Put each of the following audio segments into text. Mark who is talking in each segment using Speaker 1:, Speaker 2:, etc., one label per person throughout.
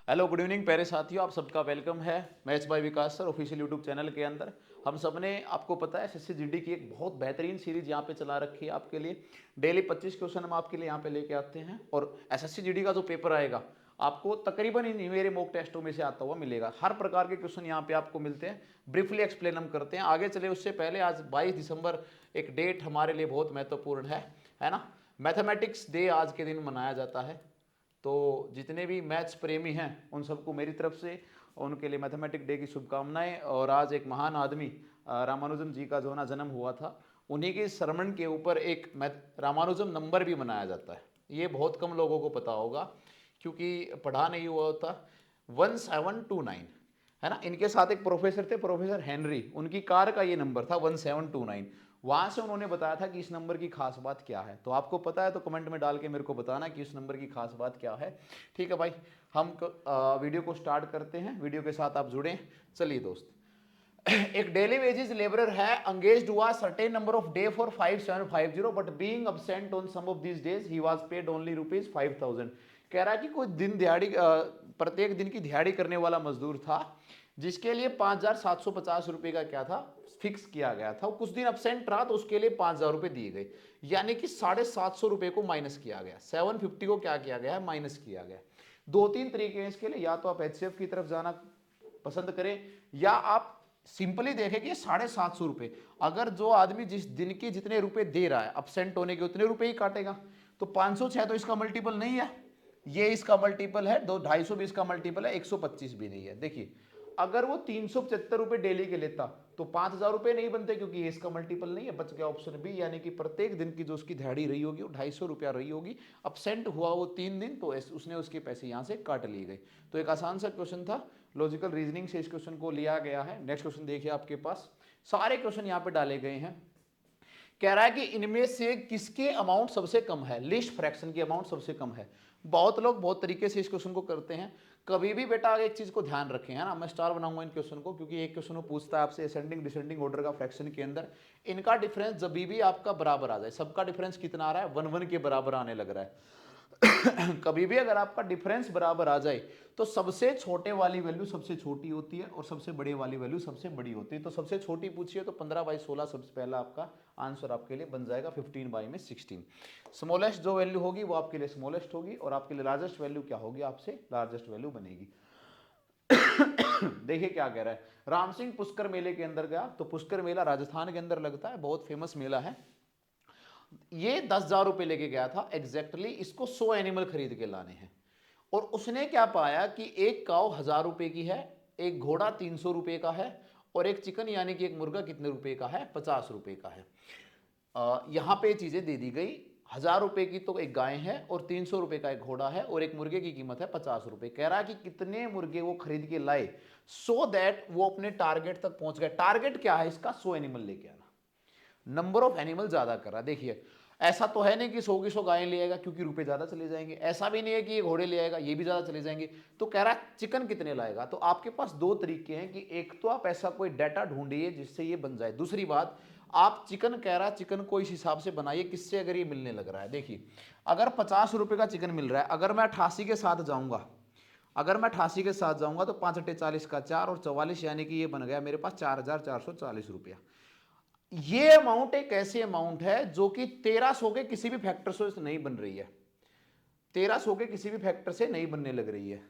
Speaker 1: Hello good evening प्यारे साथियों, आप सबका वेलकम है maths by Vikas sir official YouTube channel के अंदर। हम सब ने आपको पता है एसएससी जीडी की एक बहुत बेहतरीन सीरीज यहाँ पे चला रखी है आपके लिए। डेली 25 क्वेश्चन हम आपके लिए यहाँ पे लेके आते हैं और एसएससी जीडी का जो पेपर आएगा आपको तकरीबन इन मेरे मॉक टेस्टों में से आता हुआ मिलेगा। हर प्रकार के क्वेश्चन यहाँ पे आपको मिलते हैं, ब्रीफली एक्सप्लेन हम करते हैं। आगे चले उससे पहले आज 22 दिसंबर एक डेट हमारे लिए बहुत महत्वपूर्ण है ना। मैथमेटिक्स डे आज के दिन मनाया जाता है, तो जितने भी मैथ्स प्रेमी हैं उन सबको मेरी तरफ से उनके लिए मैथमेटिक डे की शुभकामनाएं। और आज एक महान आदमी रामानुजन जी का जो ना जन्म हुआ था, उन्हीं के स्मरण के ऊपर एक रामानुजम नंबर भी मनाया जाता है। ये बहुत कम लोगों को पता होगा क्योंकि पढ़ा नहीं हुआ होता। 1729 है ना। इनके साथ एक प्रोफेसर थे, प्रोफेसर हेनरी, उनकी कार का ये नंबर था 1729। वहां से उन्होंने बताया था कि इस नंबर की खास बात क्या है। तो आपको पता है तो कमेंट में डाल के मेरे को बताना कि इस नंबर की खास बात क्या है। ठीक है भाई, हम वीडियो को स्टार्ट करते हैं। वीडियो के साथ आप जुड़ें। चलिए दोस्त, एक डेली वेजेस लेबरर है अंगेज्ड हुआ certain number of day for 5750 but being absent on some of these days he was paid only ₹5000। कह रहा है कि कोई दिन दिहाड़ी प्रत्येक दिन की दिहाड़ी करने वाला मजदूर था जिसके लिए 5750 रुपए का क्या था फिक्स किया गया था। वो कुछ दिन अब्सेंट रहा तो उसके लिए 5000 रुपए दिए गए, यानी कि 750 रुपए को माइनस किया गया। 750 को क्या किया गया है, माइनस किया गया। दो तीन तरीके हैं इसके लिए, या तो आप एचसीएफ की तरफ जाना पसंद करें या आप सिंपली देखें कि 750 रुपए, अगर जो आदमी जिस दिन के जितने रुपए दे रहा है अब्सेंट होने के उतने रुपए ही काटेगा। तो 506 तो इसका मल्टीपल नहीं है, ये इसका मल्टीपल है। 250 भी इसका मल्टीपल है, 125 भी नहीं है। देखिए, अगर वो 375 रुपए डेली के लेता तो 5000 रुपए नहीं बनते क्योंकि ये इसका मल्टीपल नहीं है। बच गया ऑप्शन बी, यानी कि प्रत्येक दिन की जो उसकी दिहाड़ी रही होगी वो 250 रुपया रही होगी। अब्सेंट हुआ वो 3 दिन तो उसने उसके पैसे यहां से काट लिए गए। तो एक आसान सा क्वेश्चन था, लॉजिकल रीजनिंग से इस क्वेश्चन को लिया गया है। नेक्स्ट क्वेश्चन देखिए, आपके पास सारे क्वेश्चन यहाँ पे डाले गए हैं। कह रहा है कि इनमें से किसके अमाउंट सबसे कम है, लिस्ट फ्रैक्शन की अमाउंट सबसे कम है। बहुत लोग बहुत तरीके से इस क्वेश्चन को करते हैं। कभी भी बेटा एक चीज को ध्यान रखें, है ना, मैं स्टार बनाऊंगा इन क्वेश्चन को क्योंकि एक क्वेश्चन वो पूछता है आपसे असेंडिंग डिसेंडिंग ऑर्डर का फ्रैक्शन के अंदर इनका डिफरेंस जब भी आपका बराबर आ जाए। सबका डिफरेंस कितना आ रहा है, 1 1 के बराबर आने लग रहा है। कभी भी अगर आपका डिफरेंस बराबर आ जाए तो सबसे छोटे वाली वैल्यू सबसे छोटी होती है और सबसे बड़े वाली वैल्यू सबसे बड़ी होती है। तो सबसे छोटी पूछिए तो 15/16 सबसे पहला आपका आंसर आपके लिए बन जाएगा 15/16। स्मॉलेस्ट जो वैल्यू होगी वो आपके लिए स्मॉलेस्ट होगी और आपके लिए लार्जेस्ट वैल्यू क्या होगी, आपसे लार्जेस्ट वैल्यू बनेगी। देखिए क्या कह रहा है, राम सिंह पुष्कर मेले के अंदर गया। तो पुष्कर मेला राजस्थान के अंदर लगता है, बहुत फेमस मेला है। ये 10,000 रुपए लेके गया था एग्जैक्टली। इसको 100 एनिमल खरीद के लाने हैं और उसने क्या पाया कि एक काऊ 1000 रुपए की है, एक घोड़ा 300 रुपए का है और एक चिकन यानी कि एक मुर्गा कितने रुपए का है, 50 रुपए का है। यहां पे चीजें दे दी गई। 1000 रुपए की तो एक गाय है और 300 रुपए का एक घोड़ा है और एक मुर्गे की कीमत है 50 रुपए। कह रहा है कि कितने मुर्गे वो खरीद के लाए सो दैट वो अपने टारगेट तक पहुंच गए। टारगेट क्या है इसका, 100 एनिमल लेके आना। नंबर ऑफ एनिमल ज्यादा कर रहा है। देखिए, ऐसा तो है नहीं कि 100 की 100 गायें ले आएगा क्योंकि रुपए ज्यादा चले जाएंगे। ऐसा भी नहीं है कि ये घोड़े ले आएगा, ये भी ज्यादा चले जाएंगे। तो कह रहा है चिकन कितने लाएगा। तो आपके पास दो तरीके हैं कि एक तो आप ऐसा कोई डाटा ढूंढिए जिससे ये बन जाए। दूसरी बात, आप चिकन कह रहा है चिकन को इस हिसाब से बनाइए किससे अगर ये मिलने लग रहा है। देखिए, अगर 50 रुपए का चिकन मिल रहा है, अगर मैं 88 के साथ जाऊंगा, अगर मैं 88 के साथ जाऊंगा तो 5 अट्ठे 40 का 4 और 44 यानी कि ये बन गया मेरे पास 4440 रुपया। ये अमाउंट एक ऐसी अमाउंट है जो कि 1300 के किसी भी फैक्टर से नहीं बन रही है। 1300 के किसी भी फैक्टर से नहीं बनने लग रही है।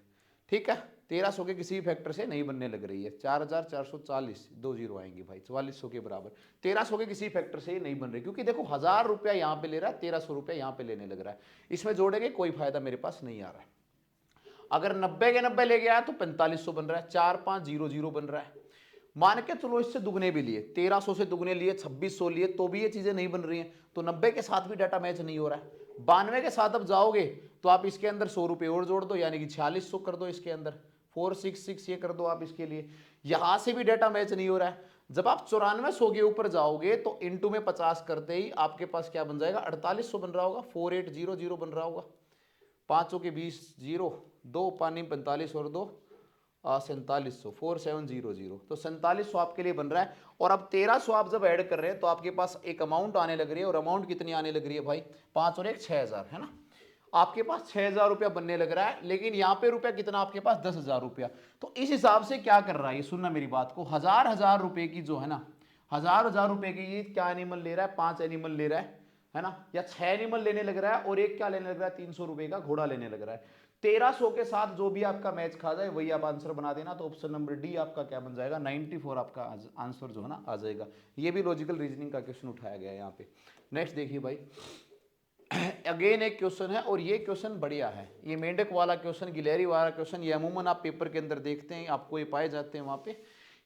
Speaker 1: ठीक है, 1300 के किसी भी फैक्टर से नहीं बनने लग रही है। 4440, 2 जीरो आएंगे भाई, 4400 के बराबर। 1300 के किसी फैक्टर से नहीं बन रही क्योंकि देखो 1000 रुपया यहां पे ले रहा है, 1300 रुपया यहां पे लेने लग रहा है। इसमें जोड़ेंगे कोई फायदा मेरे पास नहीं आ रहा है। अगर 90 के 90 ले गया तो 4500 बन रहा है, 4500 बन रहा है। मान के चलो इससे दुगने भी लिए, 1300 से दुगने लिए, 2600 लिए, तो भी ये चीजें नहीं बन रही हैं। तो 90 के साथ भी डाटा मैच नहीं हो रहा है। 92 के साथ अब जाओगे तो आप इसके अंदर 100 रुपए और जोड़ दो, यानी कि 4600 कर दो इसके अंदर, 466 ये कर दो आप इसके लिए। यहां से भी डाटा मैच नहीं हो रहा है। जब आप 9400 के ऊपर जाओगे तो इंटू में 50 करते ही आपके पास क्या बन जाएगा, 4800 बन रहा होगा, 4800 बन रहा होगा। 5 के 20 जीरो, 2 पानी 45 और 2 4700, 4700। तो 4700 आपके लिए बन रहा है। और अब 1300 आप जब ऐड कर रहे हैं तो आपके पास एक अमाउंट आने लग रही है और अमाउंट कितनी आने लग रही है भाई, 5 और 1 6000 है ना। आपके पास 6,000 रुपया बनने लग रहा है, लेकिन यहाँ पे रुपया कितना आपके पास 10,000 रुपया। तो इस हिसाब से क्या कर रहा है ये, सुनना मेरी बात को, हजार रुपए की जो है ना, हजार रुपए की ये क्या एनिमल ले रहा है, 5 एनिमल ले रहा है ना, या 6 एनिमल लेने लग रहा है, और एक क्या लेने लग रहा है, 300 रुपए का घोड़ा लेने लग रहा है। 1300 के साथ जो भी आपका मैच खा जाए वही आप आंसर बना देना। तो ऑप्शन नंबर डी आपका क्या बन जाएगा, 94 आपका आंसर जो है ना आ जाएगा। ये भी लॉजिकल रीजनिंग का क्वेश्चन उठाया गया है यहाँ पे। नेक्स्ट देखिए भाई, अगेन एक क्वेश्चन है, और ये क्वेश्चन बढ़िया है, ये मेंढक वाला क्वेश्चन, गिलहरी वाला क्वेश्चन, ये अमूमन आप पेपर के अंदर देखते हैं, आपको ये पाए जाते हैं। वहां पे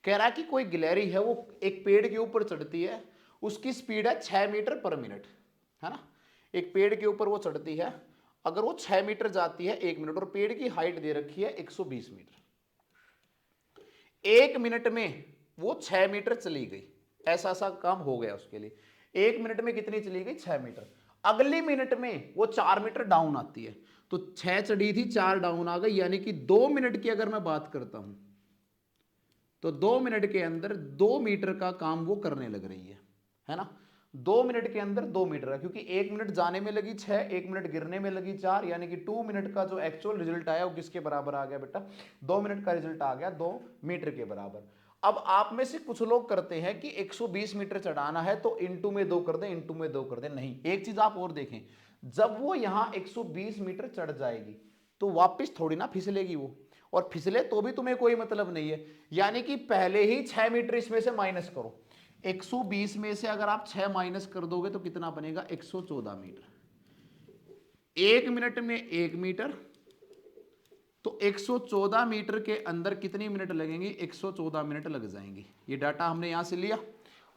Speaker 1: कह रहा है कि कोई गिलहरी है, वो एक पेड़ के ऊपर चढ़ती है, उसकी स्पीड है 6 मीटर पर मिनट, है ना। एक पेड़ के ऊपर वो चढ़ती है, अगर वो 6 मीटर जाती है 1 मिनट, और पेड़ की हाइट दे रखी है 120 मीटर, 1 मिनट में वो 6 मीटर चली गई, ऐसा सा काम हो गया उसके लिए। 1 मिनट में कितनी चली गई, 6 मीटर। अगली मिनट में वो 4 मीटर डाउन आती है, तो 6 चढ़ी थी 4 डाउन आ गई, यानी कि 2 मिनट की अगर मैं बात करता हूं तो 2 मिनट के अंदर 2 मीटर का काम वो करने लग रही है ना। 2 मिनट के अंदर 2 मीटर है, क्योंकि 1 मिनट जाने में लगी 6, 1 मिनट गिरने में लगी 4, यानी कि 2 मिनट का जो एक्चुअल रिजल्ट आया वो किसके बराबर आ गया बेटा, 2 मिनट का रिजल्ट आ गया 2 मीटर के बराबर। अब आप में से कुछ लोग करते हैं कि 120 मीटर चढ़ाना है तो इंटू में 2 कर दें, इंटू में 2 कर दें। नहीं, एक चीज आप और देखें, जब वो यहां 120 मीटर चढ़ जाएगी तो वापस थोड़ी ना फिसलेगी वो, और फिसले तो भी तुम्हें कोई मतलब नहीं है, यानी कि पहले ही 6 मीटर इसमें से माइनस करो। 120 में से अगर आप 6 माइनस कर दोगे तो कितना बनेगा, 114 मीटर। 1 मिनट में 1 मीटर, तो 114 मीटर के अंदर कितनी मिनट लगेंगे, 114 मिनट लग जाएंगे। ये डाटा हमने यहां से लिया,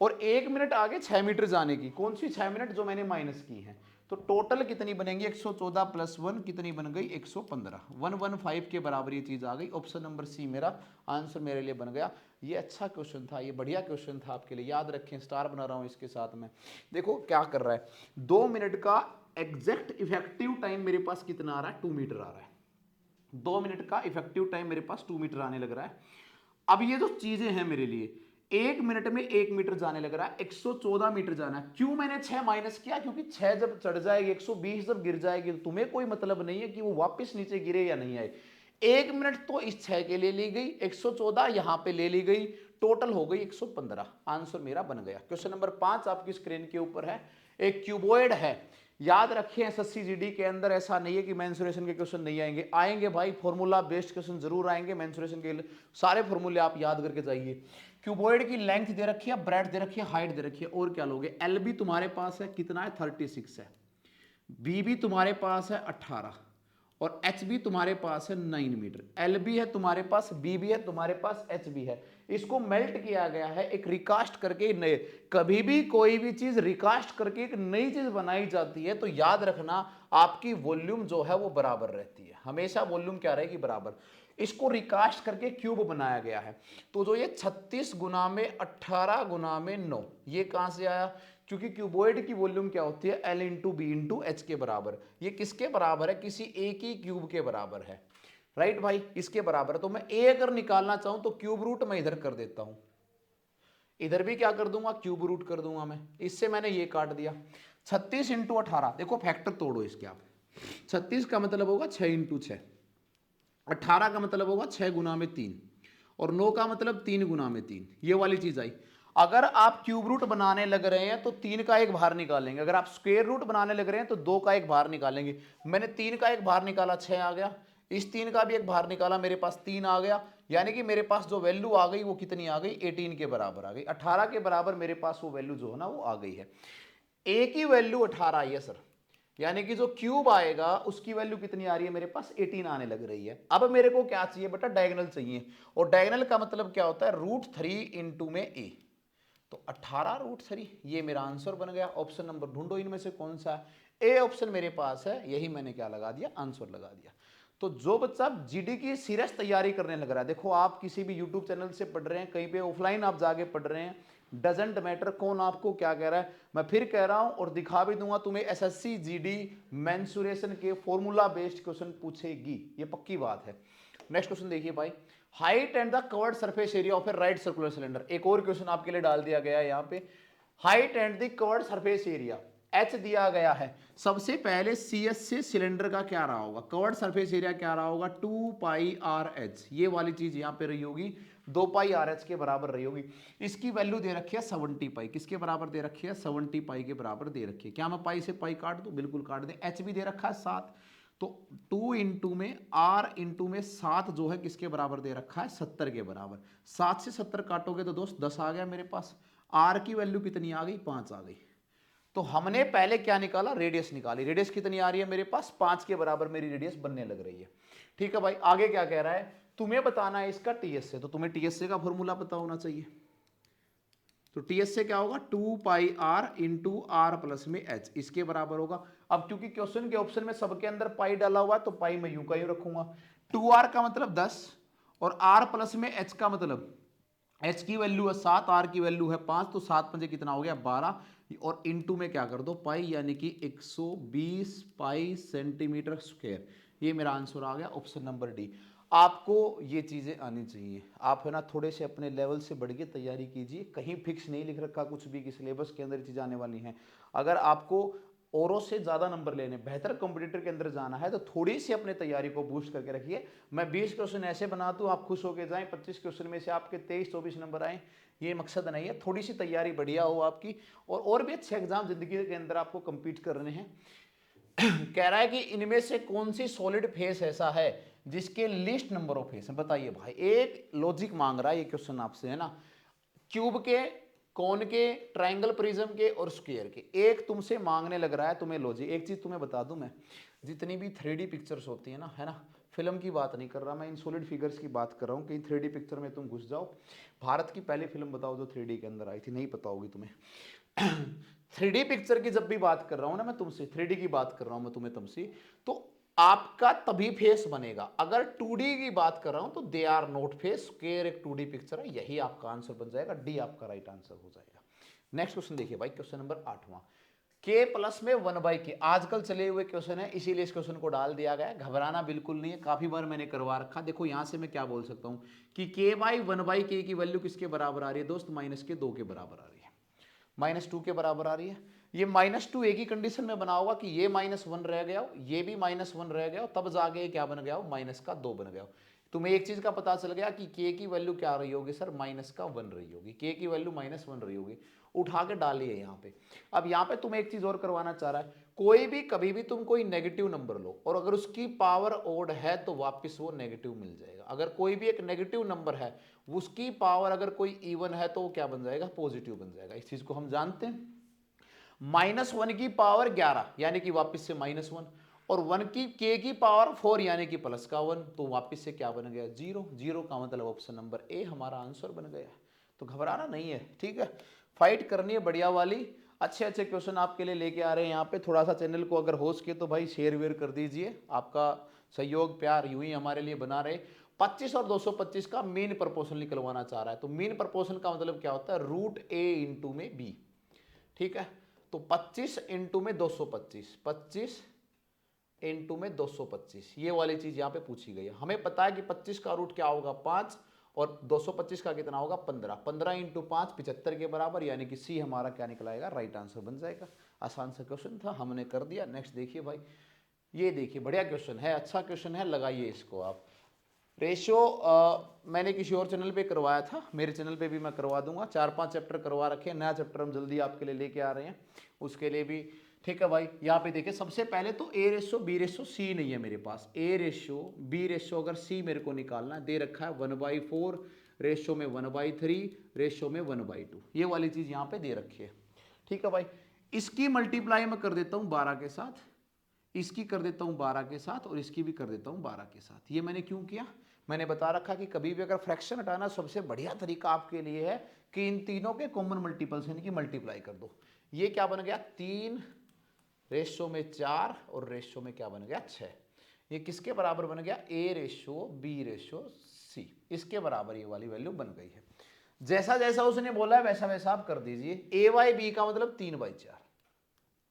Speaker 1: और 1 मिनट आगे 6 मीटर जाने की, कौन सी 6 मिनट, जो मैंने माइनस की है। तो टोटल कितनी बनेंगी, 114 प्लस 1 कितनी बन गई, 115, 115 के बराबर ये चीज आ गई। ऑप्शन नंबर सी मेरा आंसर मेरे लिए बन गया। ये अच्छा क्वेश्चन था, ये बढ़िया क्वेश्चन था आपके लिए, याद रखें, स्टार बना रहा हूं इसके साथ में। देखो क्या कर रहा है, 2 मिनट का एग्जैक्ट इफेक्टिव टाइम मेरे पास कितना आ रहा है, 2 मीटर आ रहा है। 2 मिनट का इफेक्टिव टाइम मेरे पास 2 मीटर आने लग रहा है। अब ये जो चीजें हैं मेरे लिए, 1 मिनट में 1 मीटर जाने लग रहा है, 114 मीटर जाना है। क्यों मैंने 6 माइनस किया, क्योंकि 6 जब चढ़ जाएगी, 120 जब गिर जाएगी, तो तुम्हें कोई मतलब नहीं है कि वो वापस नीचे गिरे या नहीं आए। 1 मिनट तो इस 6 के लिए ली गई, 114 यहां पे ले ली गई, टोटल हो गई 115। आंसर मेरा बन गया। क्वेश्चन नंबर 5 आपकी स्क्रीन के ऊपर है, एक क्यूबॉइड है। याद रखें, एसएससी जीडी के अंदर ऐसा नहीं है कि मेंसुरेशन के क्वेश्चन नहीं आएंगे, आएंगे भाई, फॉर्मूला बेस्ड क्वेश्चन जरूर आएंगे। मेंसुरेशन के सारे फॉर्मूले आप याद करके जाइए। क्यूबॉइड की लेंथ दे रखी है, ब्रेड्थ दे रखी है, हाइट दे रखी है, और क्या लोगे। एल बी तुम्हारे पास है कितना है, 36 है, बी भी तुम्हारे पास है 18, और एच बी तुम्हारे पास है 9 मीटर। एल बी है तुम्हारे पास, बी भी है तुम्हारे पास, एच बी है। इसको मेल्ट किया गया है एक रिकास्ट करके नए, कभी भी कोई भी चीज रिकास्ट करके एक नई चीज बनाई जाती है तो याद रखना आपकी वॉल्यूम जो है वो बराबर रहती है, हमेशा वॉल्यूम क्या रहेगी, बराबर। इसको रिकास्ट करके क्यूब बनाया गया है। तो जो ये 36 गुना में 18 गुना में 9, ये कहां से आया, क्योंकि क्यूबॉइड की वॉल्यूम क्या होती है, L into B into H के बराबर। ये किसके बराबर है, किसी एक ही क्यूब के बराबर है, राइट भाई, इसके बराबर है। तो मैं ए अगर निकालना चाहूं तो क्यूब रूट मैं इधर कर देता हूं, इधर भी क्या कर दूंगा, क्यूब रूट कर दूंगा मैं, इससे मैंने ये काट दिया। 36 इंटू 18, देखो फैक्टर तोड़ो इसके आप, 36 का मतलब होगा 6 इंटू 6, 18 का मतलब होगा 6 गुना में 3, और 9 का मतलब 3 गुना में 3, ये वाली चीज आई। अगर आप क्यूब रूट बनाने लग रहे हैं तो 3 का एक बाहर निकालेंगे, अगर आप स्क्वायर रूट बनाने लग रहे हैं तो 2 का एक बाहर निकालेंगे। मैंने 3 का एक बाहर निकाला, 6 आ गया, इस 3 का भी एक बाहर निकाला, मेरे पास 3 आ गया, यानी कि मेरे पास जो वैल्यू आ गई वो कितनी आ गई, 18 के बराबर आ गई। 18 के बराबर मेरे पास वो वैल्यू जो है ना वो आ गई है। ए की वैल्यू 18 आई है सर, यानी कि जो क्यूब आएगा उसकी वैल्यू कितनी आ रही है, मेरे पास 18 आने लग रही है। अब मेरे को क्या चाहिए बेटा, डायगोनल चाहिए, और डायगोनल का मतलब क्या होता है, √3 इंटू में ए, तो 18 √3, ये मेरा आंसर बन गया। ऑप्शन नंबर ढूंढो इनमें से कौन सा है, ए ऑप्शन मेरे पास है, यही मैंने क्या लगा दिया, आंसर लगा दिया। तो जो बच्चा जीडी की सीरियस तैयारी करने लग रहा है, देखो आप किसी भी यूट्यूब चैनल से पढ़ रहे हैं, कहीं पे ऑफलाइन आप जाके पढ़ रहे हैं, डजेंट मैटर कौन आपको क्या कह रहा है, मैं फिर कह रहा हूं और दिखा भी दूंगा, तुम्हें एसएससी जीडी मेंसुरेशन के फॉर्मूला बेस्ड क्वेश्चन पूछेगी, ये पक्की बात है। नेक्स्ट क्वेश्चन देखिए भाई, height and the curved surface area of A right circular cylinder. एक और क्वेश्चन आपके लिए डाल दिया गया है यहाँ पे, height and the curved surface area, H दिया गया है। सबसे पहले सी एस से सिलेंडर का क्या रहा होगा, कवर्ड सरफेस एरिया क्या रहा होगा, 2 पाई आर एच, ये वाली चीज यहां पे रही होगी, 2 पाई आर एच के बराबर रही होगी। इसकी वैल्यू दे रखी है 70 पाई, किसके बराबर दे रखी है, 70 पाई के बराबर दे रखी है। क्या मैं पाई से पाई काट दूं, बिल्कुल काट दें। एच भी दे रखा है 7, तो 2 इंटू में आर इंटू में 7 जो है किसके बराबर दे रखा है, 70 के बराबर। 7 से 70 काटोगे तो दोस्त 10 आ गया मेरे पास। आर की वैल्यू कितनी आ गई, 5 आ गई। तो हमने पहले क्या निकाला, रेडियस निकाली। रेडियस कितनी आ रही है मेरे पास, 5 के बराबर मेरी रेडियस बनने लग रही है। ठीक है भाई, आगे क्या कह रहा है, तुम्हें बताना है इसका टीएस से, तो तुम्हें टीएस से का फॉर्मूला पता होना चाहिए। तो टीएस से क्या होगा, 2 पाई आर इंटू आर प्लस में एच, इसके बराबर होगा। अब क्योंकि क्वेश्चन के ऑप्शन में सबके अंदर पाई डाला हुआ है, तो पाई मैं यूं का यूं रखूंगा। 2r का मतलब 10 और r प्लस में h का मतलब, h की वैल्यू है 7, r की वैल्यू है 5, तो 7 पंजे कितना हो गया 12, और इनटू में क्या कर दो पाई, यानी कि 120 पाई सेंटीमीटर स्क्वायर। ये मेरा आंसर आ गया ऑप्शन नंबर डी। आपको ये चीज़ें आनी चाहिए। आप है ना थोड़े से अपने लेवल से बढ़ के तैयारी कीजिए, कहीं फिक्स नहीं लिख रखा कुछ भी कि सिलेबस के अंदर चीज़ आने वाली हैं। अगर आपको औरों से ज़्यादा नंबर लेने, बेहतर कंपटीटर के अंदर जाना है, तो थोड़ी सी अपने तैयारी को बूस्ट करके रखिए। मैं 20 क्वेश्चन ऐसे बना दूँ आप खुश होकर जाएं, 25 क्वेश्चन में से आपके 23-24 नंबर आए, ये मकसद नहीं है। थोड़ी सी तैयारी बढ़िया हो आपकी, और भी अच्छे एग्जाम जिंदगी के अंदर आपको compete करने हैं। कह रहा है कि इनमें से कौन सी सॉलिड फेस ऐसा है जिसके लिस्ट नंबर ऑफ फेस है, बताइए भाई। एक लॉजिक मांग रहा है ये क्वेश्चन आपसे, है ना, क्यूब के, कौन के, ट्रायंगल प्रिज्म के और स्क्वायर के, एक तुमसे मांगने लग रहा है तुम्हें लॉजिक। एक चीज तुम्हें बता दूं मैं, जितनी भी 3D पिक्चर्स होती है ना, है ना, फिल्म की बात नहीं कर रहा मैं, इन सॉलिड फिगर्स की बात कर रहा हूँ। कहीं 3D पिक्चर में तुम घुस जाओ, भारत की पहली फिल्म बताओ जो 3D के अंदर आई थी, नहीं पता होगी तुम्हें। 3D पिक्चर की जब भी बात कर रहा हूं ना मैं तुमसे, 3D की बात कर रहा हूं मैं तुम्हें तुमसे, तो आपका तभी फेस बनेगा। अगर 2D की बात कर रहा हूं तो they are not face, square एक 2D पिक्चर है, यही आपका आंसर बन जाएगा, डी आपका राइट आंसर हो जाएगा। नेक्स्ट क्वेश्चन देखिए भाई, क्वेश्चन नंबर 8वां, के प्लस में 1/k, आजकल चले हुए क्वेश्चन है, इसीलिए इस क्वेश्चन को डाल दिया गया है। घबराना बिल्कुल नहीं है, काफी बार मैंने करवा रखा। देखो यहां से मैं क्या बोल सकता हूं कि k बाई 1/k की वैल्यू किसके बराबर आ रही है दोस्त, माइनस के 2 के बराबर आ रही है, -2 के बराबर आ रही है। ये -2 एक ही कंडीशन में बना होगा कि ये -1 रह गया हो, ये भी -1 रह गया हो, तब जाके क्या बन गया हो, -2 बन गया हो। तुम्हें एक चीज का पता चल गया कि k की वैल्यू क्या रही होगी सर, -1 रही होगी, k की वैल्यू -1 रही होगी। उठा के डालिए यहाँ पे। अब यहाँ पे तुम्हें एक चीज और करवाना चाह रहा है, कोई भी कभी भी तुम कोई नेगेटिव नंबर लो और अगर उसकी पावर ओड है तो वापस वो नेगेटिव मिल जाएगा। अगर कोई भी एक नेगेटिव नंबर है, उसकी पावर अगर कोई इवन है तो वो क्या बन जाएगा, पॉजिटिव बन जाएगा। इस चीज को हम जानते हैं। -1 की पावर 11 यानी कि वापस से -1, और 1 की k की पावर 4 यानी कि प्लस का 1, तो वापस से क्या बन गया, 0। 0 का मतलब ऑप्शन नंबर ए हमारा आंसर बन गया। तो घबराना नहीं है, ठीक है, फाइट करनी है बढ़िया वाली। अच्छे अच्छे क्वेश्चन आपके लिए लेके आ रहे हैं यहाँ पे। थोड़ा सा चैनल को अगर हो सके तो भाई शेयर वेयर कर दीजिए, आपका सहयोग प्यार यूं ही हमारे लिए बना रहे। 25 और 225 का मीन प्रपोर्शन निकलवाना चाह रहा है, तो मीन प्रपोर्शन का मतलब क्या होता है, √a इंटू में b, ठीक है। तो 25 इंटू में 225, 25 इंटू में 225, ये वाली चीज यहाँ पे पूछी गई है। हमें पता है कि 25 का रूट क्या होगा 5, और 225 का कितना होगा 15, 15 इंटू 5 75 के बराबर, यानी कि सी हमारा क्या निकलाएगा, राइट आंसर बन जाएगा। आसान सा क्वेश्चन था, हमने कर दिया। नेक्स्ट देखिए भाई, ये देखिए बढ़िया क्वेश्चन है, अच्छा क्वेश्चन है, लगाइए इसको आप। रेशियो मैंने किसी और चैनल पे करवाया था, मेरे चैनल पे भी मैं करवा दूंगा। 4-5 चैप्टर करवा रखे हैं, नया चैप्टर हम जल्दी आपके लिए लेके आ रहे हैं, उसके लिए भी, ठीक है भाई। यहाँ पे देखिए सबसे पहले तो a ratio b ratio c नहीं है मेरे पास, a रेशियो b रेशियो अगर c मेरे को निकालना है, दे रखा है 1/4 रेशियो में 1/3 रेशियो में 1/2, ये वाली चीज यहाँ पे दे रखी है, ठीक है भाई। इसकी मल्टीप्लाई मैं कर देता हूँ 12 के साथ, इसकी कर देता हूँ 12 के साथ, और इसकी भी कर देता हूँ 12 के साथ। ये मैंने क्यों किया, मैंने बता रखा कि कभी भी अगर फ्रैक्शन हटाना, सबसे बढ़िया तरीका आपके लिए है कि इन तीनों के कॉमन मल्टीपल्स यानी कि मल्टीप्लाई कर दो। ये क्या बन गया 3 रेशियो में 4 और रेशियो में क्या बन गया 6, ये किसके बराबर बन गया, a ratio b ratio c, इसके बराबर ये वाली वैल्यू बन गई है। जैसा जैसा उसने बोला है वैसा वैसा आप कर दीजिए। a/b का मतलब 3/4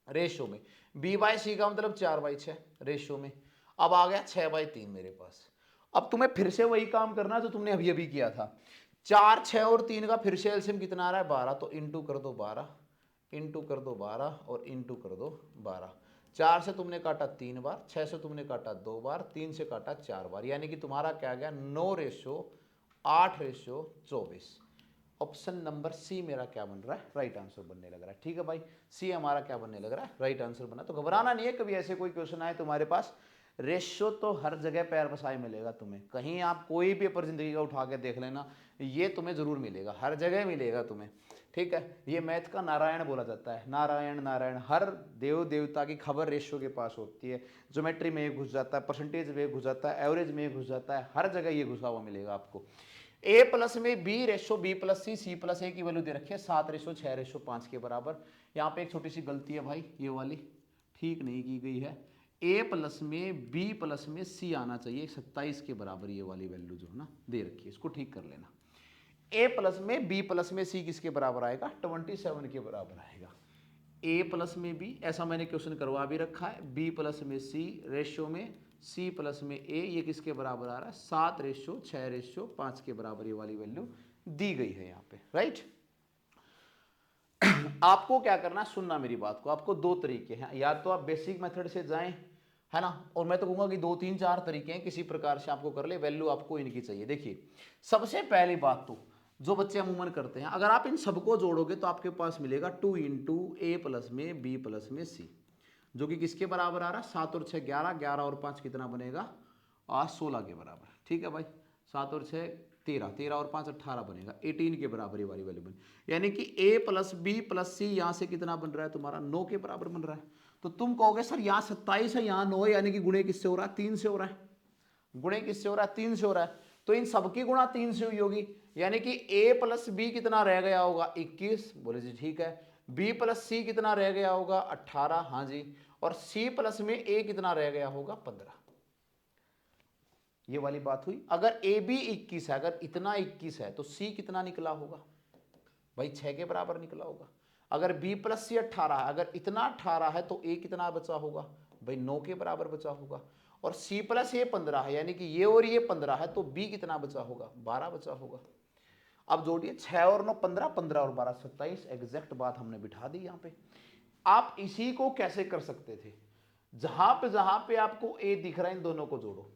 Speaker 1: रेशियो में, b/c का मतलब 4/6 रेशियो में। अब आ गया 6/3 मेरे पास। अब तुम्हें फिर से वही काम करना है जो तुमने अभी अभी किया था। 4, 6 और 3 का फिर से एलसीएम कितना आ रहा है 12, तो इंटू कर दो 12 इंटू कर दो 12 और इंटू कर दो 12। 4 से तुमने काटा 3 बार, 6 से तुमने काटा 2 बार, 3 से काटा 4 बार, यानी कि तुम्हारा क्या आ गया 9:8:24। ऑप्शन नंबर सी मेरा क्या बन रहा है, राइट आंसर बनने लग रहा है। ठीक है भाई, सी हमारा क्या बनने लग रहा है, राइट आंसर बना। तो घबराना नहीं है, कभी ऐसे कोई क्वेश्चन आए तुम्हारे पास, रेशियो तो हर जगह पैर पसाए मिलेगा तुम्हें। कहीं आप कोई भी पेपर जिंदगी का उठा के देख लेना, ये तुम्हें जरूर मिलेगा, हर जगह मिलेगा तुम्हें। ठीक है, ये मैथ का नारायण बोला जाता है, नारायण नारायण। हर देव देवता की खबर रेशियो के पास होती है। ज्योमेट्री में घुस जाता है, परसेंटेज में घुस जाता है, एवरेज में घुस जाता है, हर जगह ये घुसा हुआ मिलेगा आपको। ए प्लस में B ratio B plus C plus A की वैल्यू दे रखी है 7:6:5 के बराबर। यहाँ पे एक छोटी सी गलती है भाई, ये वाली ठीक नहीं की गई है। ए प्लस में बी प्लस में सी आना चाहिए 27 के बराबर, ये वाली वैल्यू जो है ना दे रखी है, इसको ठीक कर लेना। ए प्लस में बी प्लस में सी किसके बराबर आएगा, 27 के बराबर आएगा। ए प्लस में बी, ऐसा मैंने क्वेश्चन करवा भी रखा है। बी प्लस में सी रेशियो में सी प्लस में ए, ये किसके बराबर आ रहा है 7:6:5 के बराबर, ये वाली वैल्यू दी गई है यहाँ पे, राइट। आपको क्या करना है, सुनना मेरी बात को। आपको दो तरीके हैं, या तो आप बेसिक मेथड से जाएं, है ना, और मैं तो कहूंगा कि 2 3 4 तरीके हैं, किसी प्रकार से आपको कर ले, वैल्यू आपको इनकी चाहिए। देखिए सबसे पहली बात तो जो बच्चे अमूमन करते हैं, अगर आप इन सबको जोड़ोगे तो आपके पास मिलेगा 2 इंटू ए प्लस में बी प्लस में सी, जो कि किसके बराबर आ रहा है 7 और 6 11, 11 और 5 कितना बनेगा 16 के बराबर। ठीक है भाई, 7 और 6 13, 13 और 5 18 बनेगा, 18 के बराबर ये वाली वैल्यू बनी। यानी कि ए प्लस बी प्लस सी यहाँ से कितना बन रहा है तुम्हारा 9 के बराबर बन रहा है। तो तुम कहोगे सर यहाँ 27 है यहाँ 9 है, यानी कि गुणे किससे हो रहा है 3 से हो रहा है। गुणे किससे हो रहा है 3 से हो रहा है, तो इन सबकी गुणा 3 से हुई होगी, यानी कि a प्लस बी कितना रह गया होगा 21। बोले जी ठीक है। b प्लस सी कितना रह गया होगा 18, हाँ जी। और c प्लस में a कितना रह गया होगा 15। ये वाली बात हुई। अगर ए बी 21 है, अगर इतना 21 है तो c कितना निकला होगा भाई 6 के बराबर निकला होगा। अगर b प्लस सी 18 है, अगर इतना 18 है तो a कितना बचा होगा भाई 9 के बराबर बचा होगा। और c प्लस ये 15 है, यानी कि ये और ये 15 है, तो b कितना बचा होगा 12 बचा होगा। अब जोड़िए 6 और 9 15, 15 और 12 27, एग्जैक्ट बात हमने बिठा दी यहाँ पे। आप इसी को कैसे कर सकते थे, जहां पे आपको a दिख रहा है इन दोनों को जोड़ो।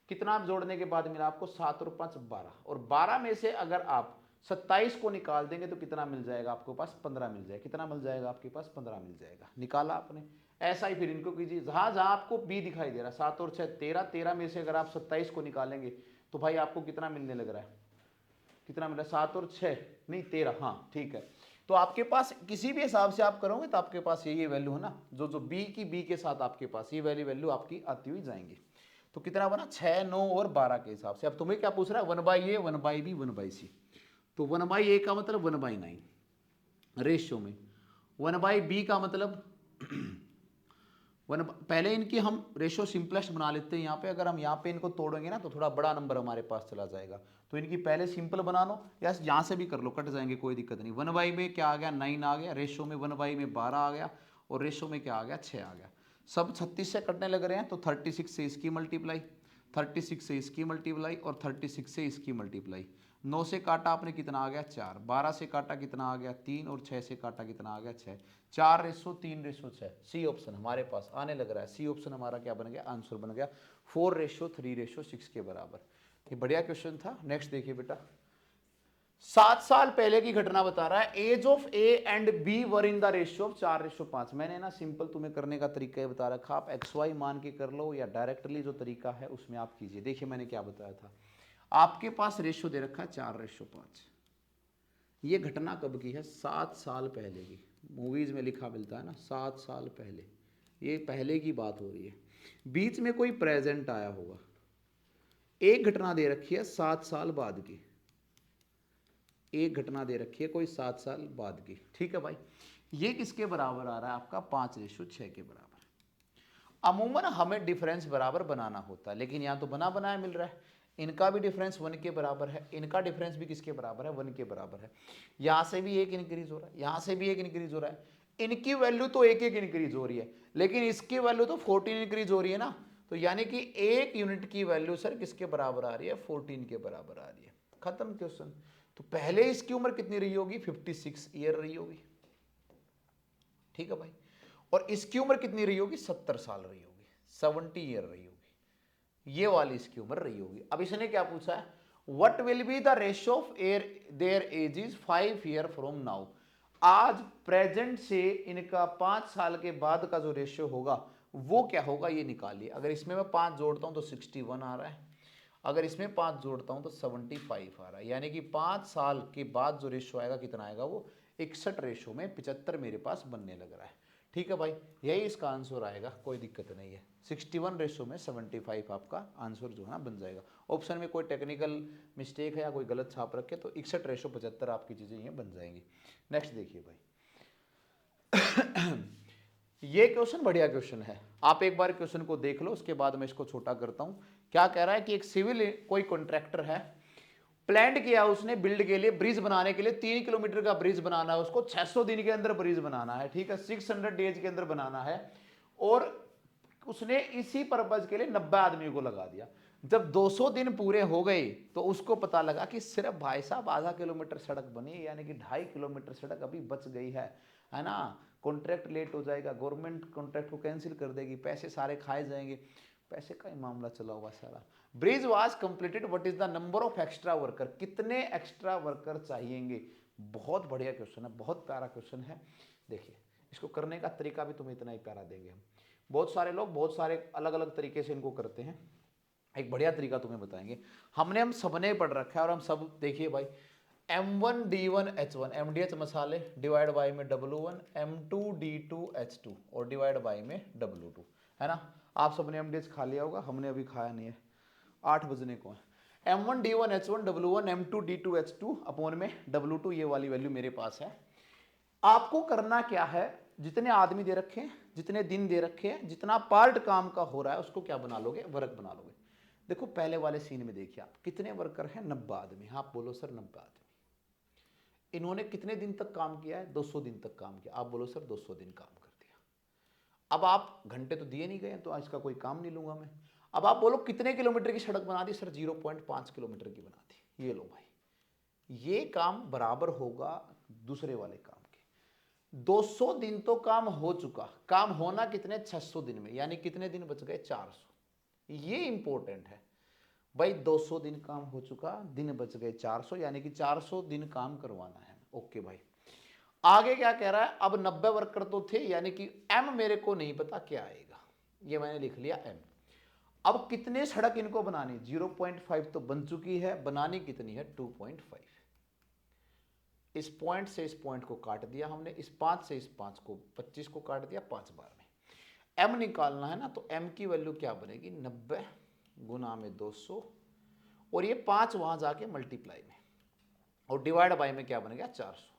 Speaker 1: कितना आप जोड़ने के बाद मिला आपको 7 और 5 12, और 12 में से अगर आप 27 को निकाल देंगे तो कितना मिल जाएगा आपके पास 15 मिल जाएगा। कितना मिल जाएगा आपके पास 15 मिल जाएगा, निकाला आपने। ऐसा ही फिर इनको कीजिए, जहां जहां आपको b दिखाई दे रहा है 7 और 6 13, 13 में से अगर आप 27 को निकालेंगे तो भाई आपको कितना मिलने लग रहा है, कितना मिला 7 और 6 नहीं 13, हाँ ठीक है। तो आपके पास किसी भी हिसाब से आप करोगे तो आपके पास ये वैल्यू है ना, जो जो b की b के साथ आपके पास ये वैल्यू आपकी आती हुई जाएंगी। तो कितना बना 6 9 और 12 के हिसाब से। अब तुम्हें क्या पूछ रहा है 1/a 1/b 1/c। तो 1/a का मतलब 1/9 रेशियो में, 1/b का मतलब पहले इनकी हम रेशियो सिंपलेस्ट बना लेते हैं यहाँ पे। अगर हम यहाँ पे इनको तोड़ेंगे ना तो थोड़ा बड़ा नंबर हमारे पास चला जाएगा, तो इनकी पहले सिंपल बना लो, या यहाँ से भी कर लो, कट जाएंगे कोई दिक्कत नहीं। 1/, में क्या आ गया 9 आ गया, रेशियो में 1/, में 12 आ गया, और रेशियो में क्या आ गया 6 आ गया। सब 36 से कटने लग रहे हैं, तो 36 से इसकी मल्टीप्लाई, 36 से इसकी मल्टीप्लाई, और 36 से इसकी मल्टीप्लाई। 9 से काटा आपने कितना आ गया 4, 12 से काटा कितना आ गया 3, और 6 से काटा कितना आ गया 6। 4:3:6, सी ऑप्शन हमारे पास आने लग रहा है। सी ऑप्शन हमारा क्या बन गया, आंसर बन गया 4:3:6 के बराबर। ये बढ़िया क्वेश्चन था। नेक्स्ट देखिए बेटा, 7 साल पहले की घटना बता रहा है, age of A and B were in the ratio of 4:5। मैंने ना सिंपल तुम्हें करने का तरीका बता रखा, आप XY मान के कर लो या डायरेक्टली जो तरीका है उसमें आप कीजिए। देखिए मैंने क्या बताया था, आपके पास रेशियो दे रखा है 4:5। ये घटना कब की है 7 साल पहले की। मूवीज में लिखा मिलता है ना 7 साल पहले, ये पहले की बात हो रही है। बीच में कोई प्रेजेंट आया होगा। एक घटना दे रखी है 7 साल बाद की, एक घटना दे रखी है कोई 7 साल बाद की। ठीक है भाई, ये किसके बराबर आ रहा है आपका 5:6 के बराबर। अमूमन हमें डिफरेंस बराबर बनाना होता है, लेकिन यहाँ तो बना बनाया मिल रहा है। इनका भी डिफरेंस 1 के बराबर है, इनका डिफरेंस भी किसके बराबर है 1 के बराबर है। यहाँ से भी एक इंक्रीज हो रहा है, यहाँ से भी एक इंक्रीज हो रहा है। इनकी वैल्यू तो एक एक इंक्रीज हो रही है, लेकिन इसकी वैल्यू तो 14 इंक्रीज हो रही है ना। तो यानी कि एक यूनिट की वैल्यू सर किसके बराबर आ रही है 14 के बराबर आ रही है। खत्म क्वेश्चन। तो पहले इसकी उम्र कितनी रही होगी 56 ईयर रही होगी। ठीक है भाई। और इसकी उम्र कितनी रही होगी, 70 साल रही होगी, 70 ईयर रही होगी, ये वाली इसकी उम्र रही होगी। अब इसने क्या पूछा है, what will be the ratio of their age is 5 year from now. आज प्रेजेंट से इनका 5 साल के बाद का जो रेशियो होगा वो क्या होगा, ये निकालिए। अगर इसमें मैं 5 जोड़ता हूं तो 61 आ रहा है, अगर इसमें 5 जोड़ता हूं तो 75 आ रहा है, यानी कि 5 साल के बाद जो रेशियो आएगा कितना आएगा, वो 61 रेशियो में 75 मेरे पास बनने लग रहा है। ठीक है भाई, यही इसका आंसर आएगा, कोई दिक्कत नहीं है। 61 रेशियो में 75 आपका आंसर जो है ना बन जाएगा। ऑप्शन में कोई टेक्निकल मिस्टेक है या कोई गलत छाप रखे तो 61 रेशियो 75 आपकी चीज़ें ये बन जाएंगी। नेक्स्ट देखिए भाई, ये क्वेश्चन बढ़िया क्वेश्चन है, आप एक बार क्वेश्चन को देख लो, उसके बाद मैं इसको छोटा करता हूं। क्या कह रहा है कि एक सिविल कोई कॉन्ट्रैक्टर है, प्लान किया उसने बिल्ड के लिए, ब्रिज बनाने के लिए 3 किलोमीटर का ब्रिज बनाना है उसको, 600 दिन के अंदर ब्रिज बनाना है, ठीक है, 600 डेज के अंदर बनाना है, और उसने इसी पर्पज के लिए 90 आदमियों को लगा दिया। जब 200 दिन पूरे हो गए तो उसको पता लगा कि सिर्फ भाई साहब आधा किलोमीटर सड़क बनी, यानी कि 2.5 किलोमीटर सड़क अभी बच गई है ना। कॉन्ट्रैक्ट लेट हो जाएगा, गवर्नमेंट कॉन्ट्रैक्ट को कैंसिल कर देगी, पैसे सारे खाए जाएंगे, पैसे का ही मामला चला हुआ सारा। Bridge was completed, what is the number of extra worker, कितने एक्स्ट्रा वर्कर चाहिएंगे। बहुत बढ़िया क्वेश्चन है, बहुत प्यारा क्वेश्चन है। देखिए इसको करने का तरीका भी तुम्हें इतना ही प्यारा देंगे हम। बहुत सारे लोग बहुत सारे अलग अलग तरीके से इनको करते हैं, एक बढ़िया तरीका तुम्हें बताएंगे। हम सबने पढ़ रखा है और हम सब देखिए भाई, M1D1H1 MDH मसाले डिवाइड बाई में W1, M2D2H2 और डिवाइड बाई में W2, है ना। आप सबने MDH खा लिया होगा, हमने अभी खाया नहीं है, 8 बजने को है। M1D1H1 W1 M2D2H2 अपॉन में W2, ये वाली वैल्यू मेरे पास है। आपको करना क्या है, जितने आदमी दे रखे हैं, जितने दिन दे रखे हैं, जितना पार्ट काम का हो रहा है उसको क्या बना लोगे, वर्क बना लोगे। देखो पहले वाले सीन में देखिए आप, कितने वर्कर हैं, 90 आदमी। आप बोलो सर 90 आदमी। इन्होंने कितने दिन तक काम किया है, 200 दिन तक काम किया। आप बोलो सर 200 दिन काम कर दिया। अब आप घंटे तो दिए नहीं गए तो इसका कोई काम नहीं लूंगा मैं। अब आप बोलो कितने किलोमीटर की सड़क बना दी, सर 0.5 किलोमीटर की बना दी। ये लो भाई, ये काम बराबर होगा दूसरे वाले काम के। 200 दिन तो काम हो चुका, काम होना कितने, 600 दिन में, यानी कितने दिन बच गए, 400। ये इंपॉर्टेंट है भाई, 200 दिन काम हो चुका, दिन बच गए 400, यानी कि 400 दिन काम करवाना है। ओके भाई, आगे क्या कह रहा है, अब 90 वर्कर तो थे, यानी कि M मेरे को नहीं पता क्या आएगा, ये मैंने लिख लिया M। अब कितने सड़क इनको बनानी, 0.5 तो बन चुकी है, बनानी कितनी है, 2.5। इस पॉइंट से इस पॉइंट को काट दिया हमने, इस 5 से इस 5 को 25 को काट दिया 5 बार में। M निकालना है ना, तो M की वैल्यू क्या बनेगी, 90 गुना में 200, और ये 5 वहां जाके मल्टीप्लाई में, और डिवाइड बाई में क्या बनेगा, 400।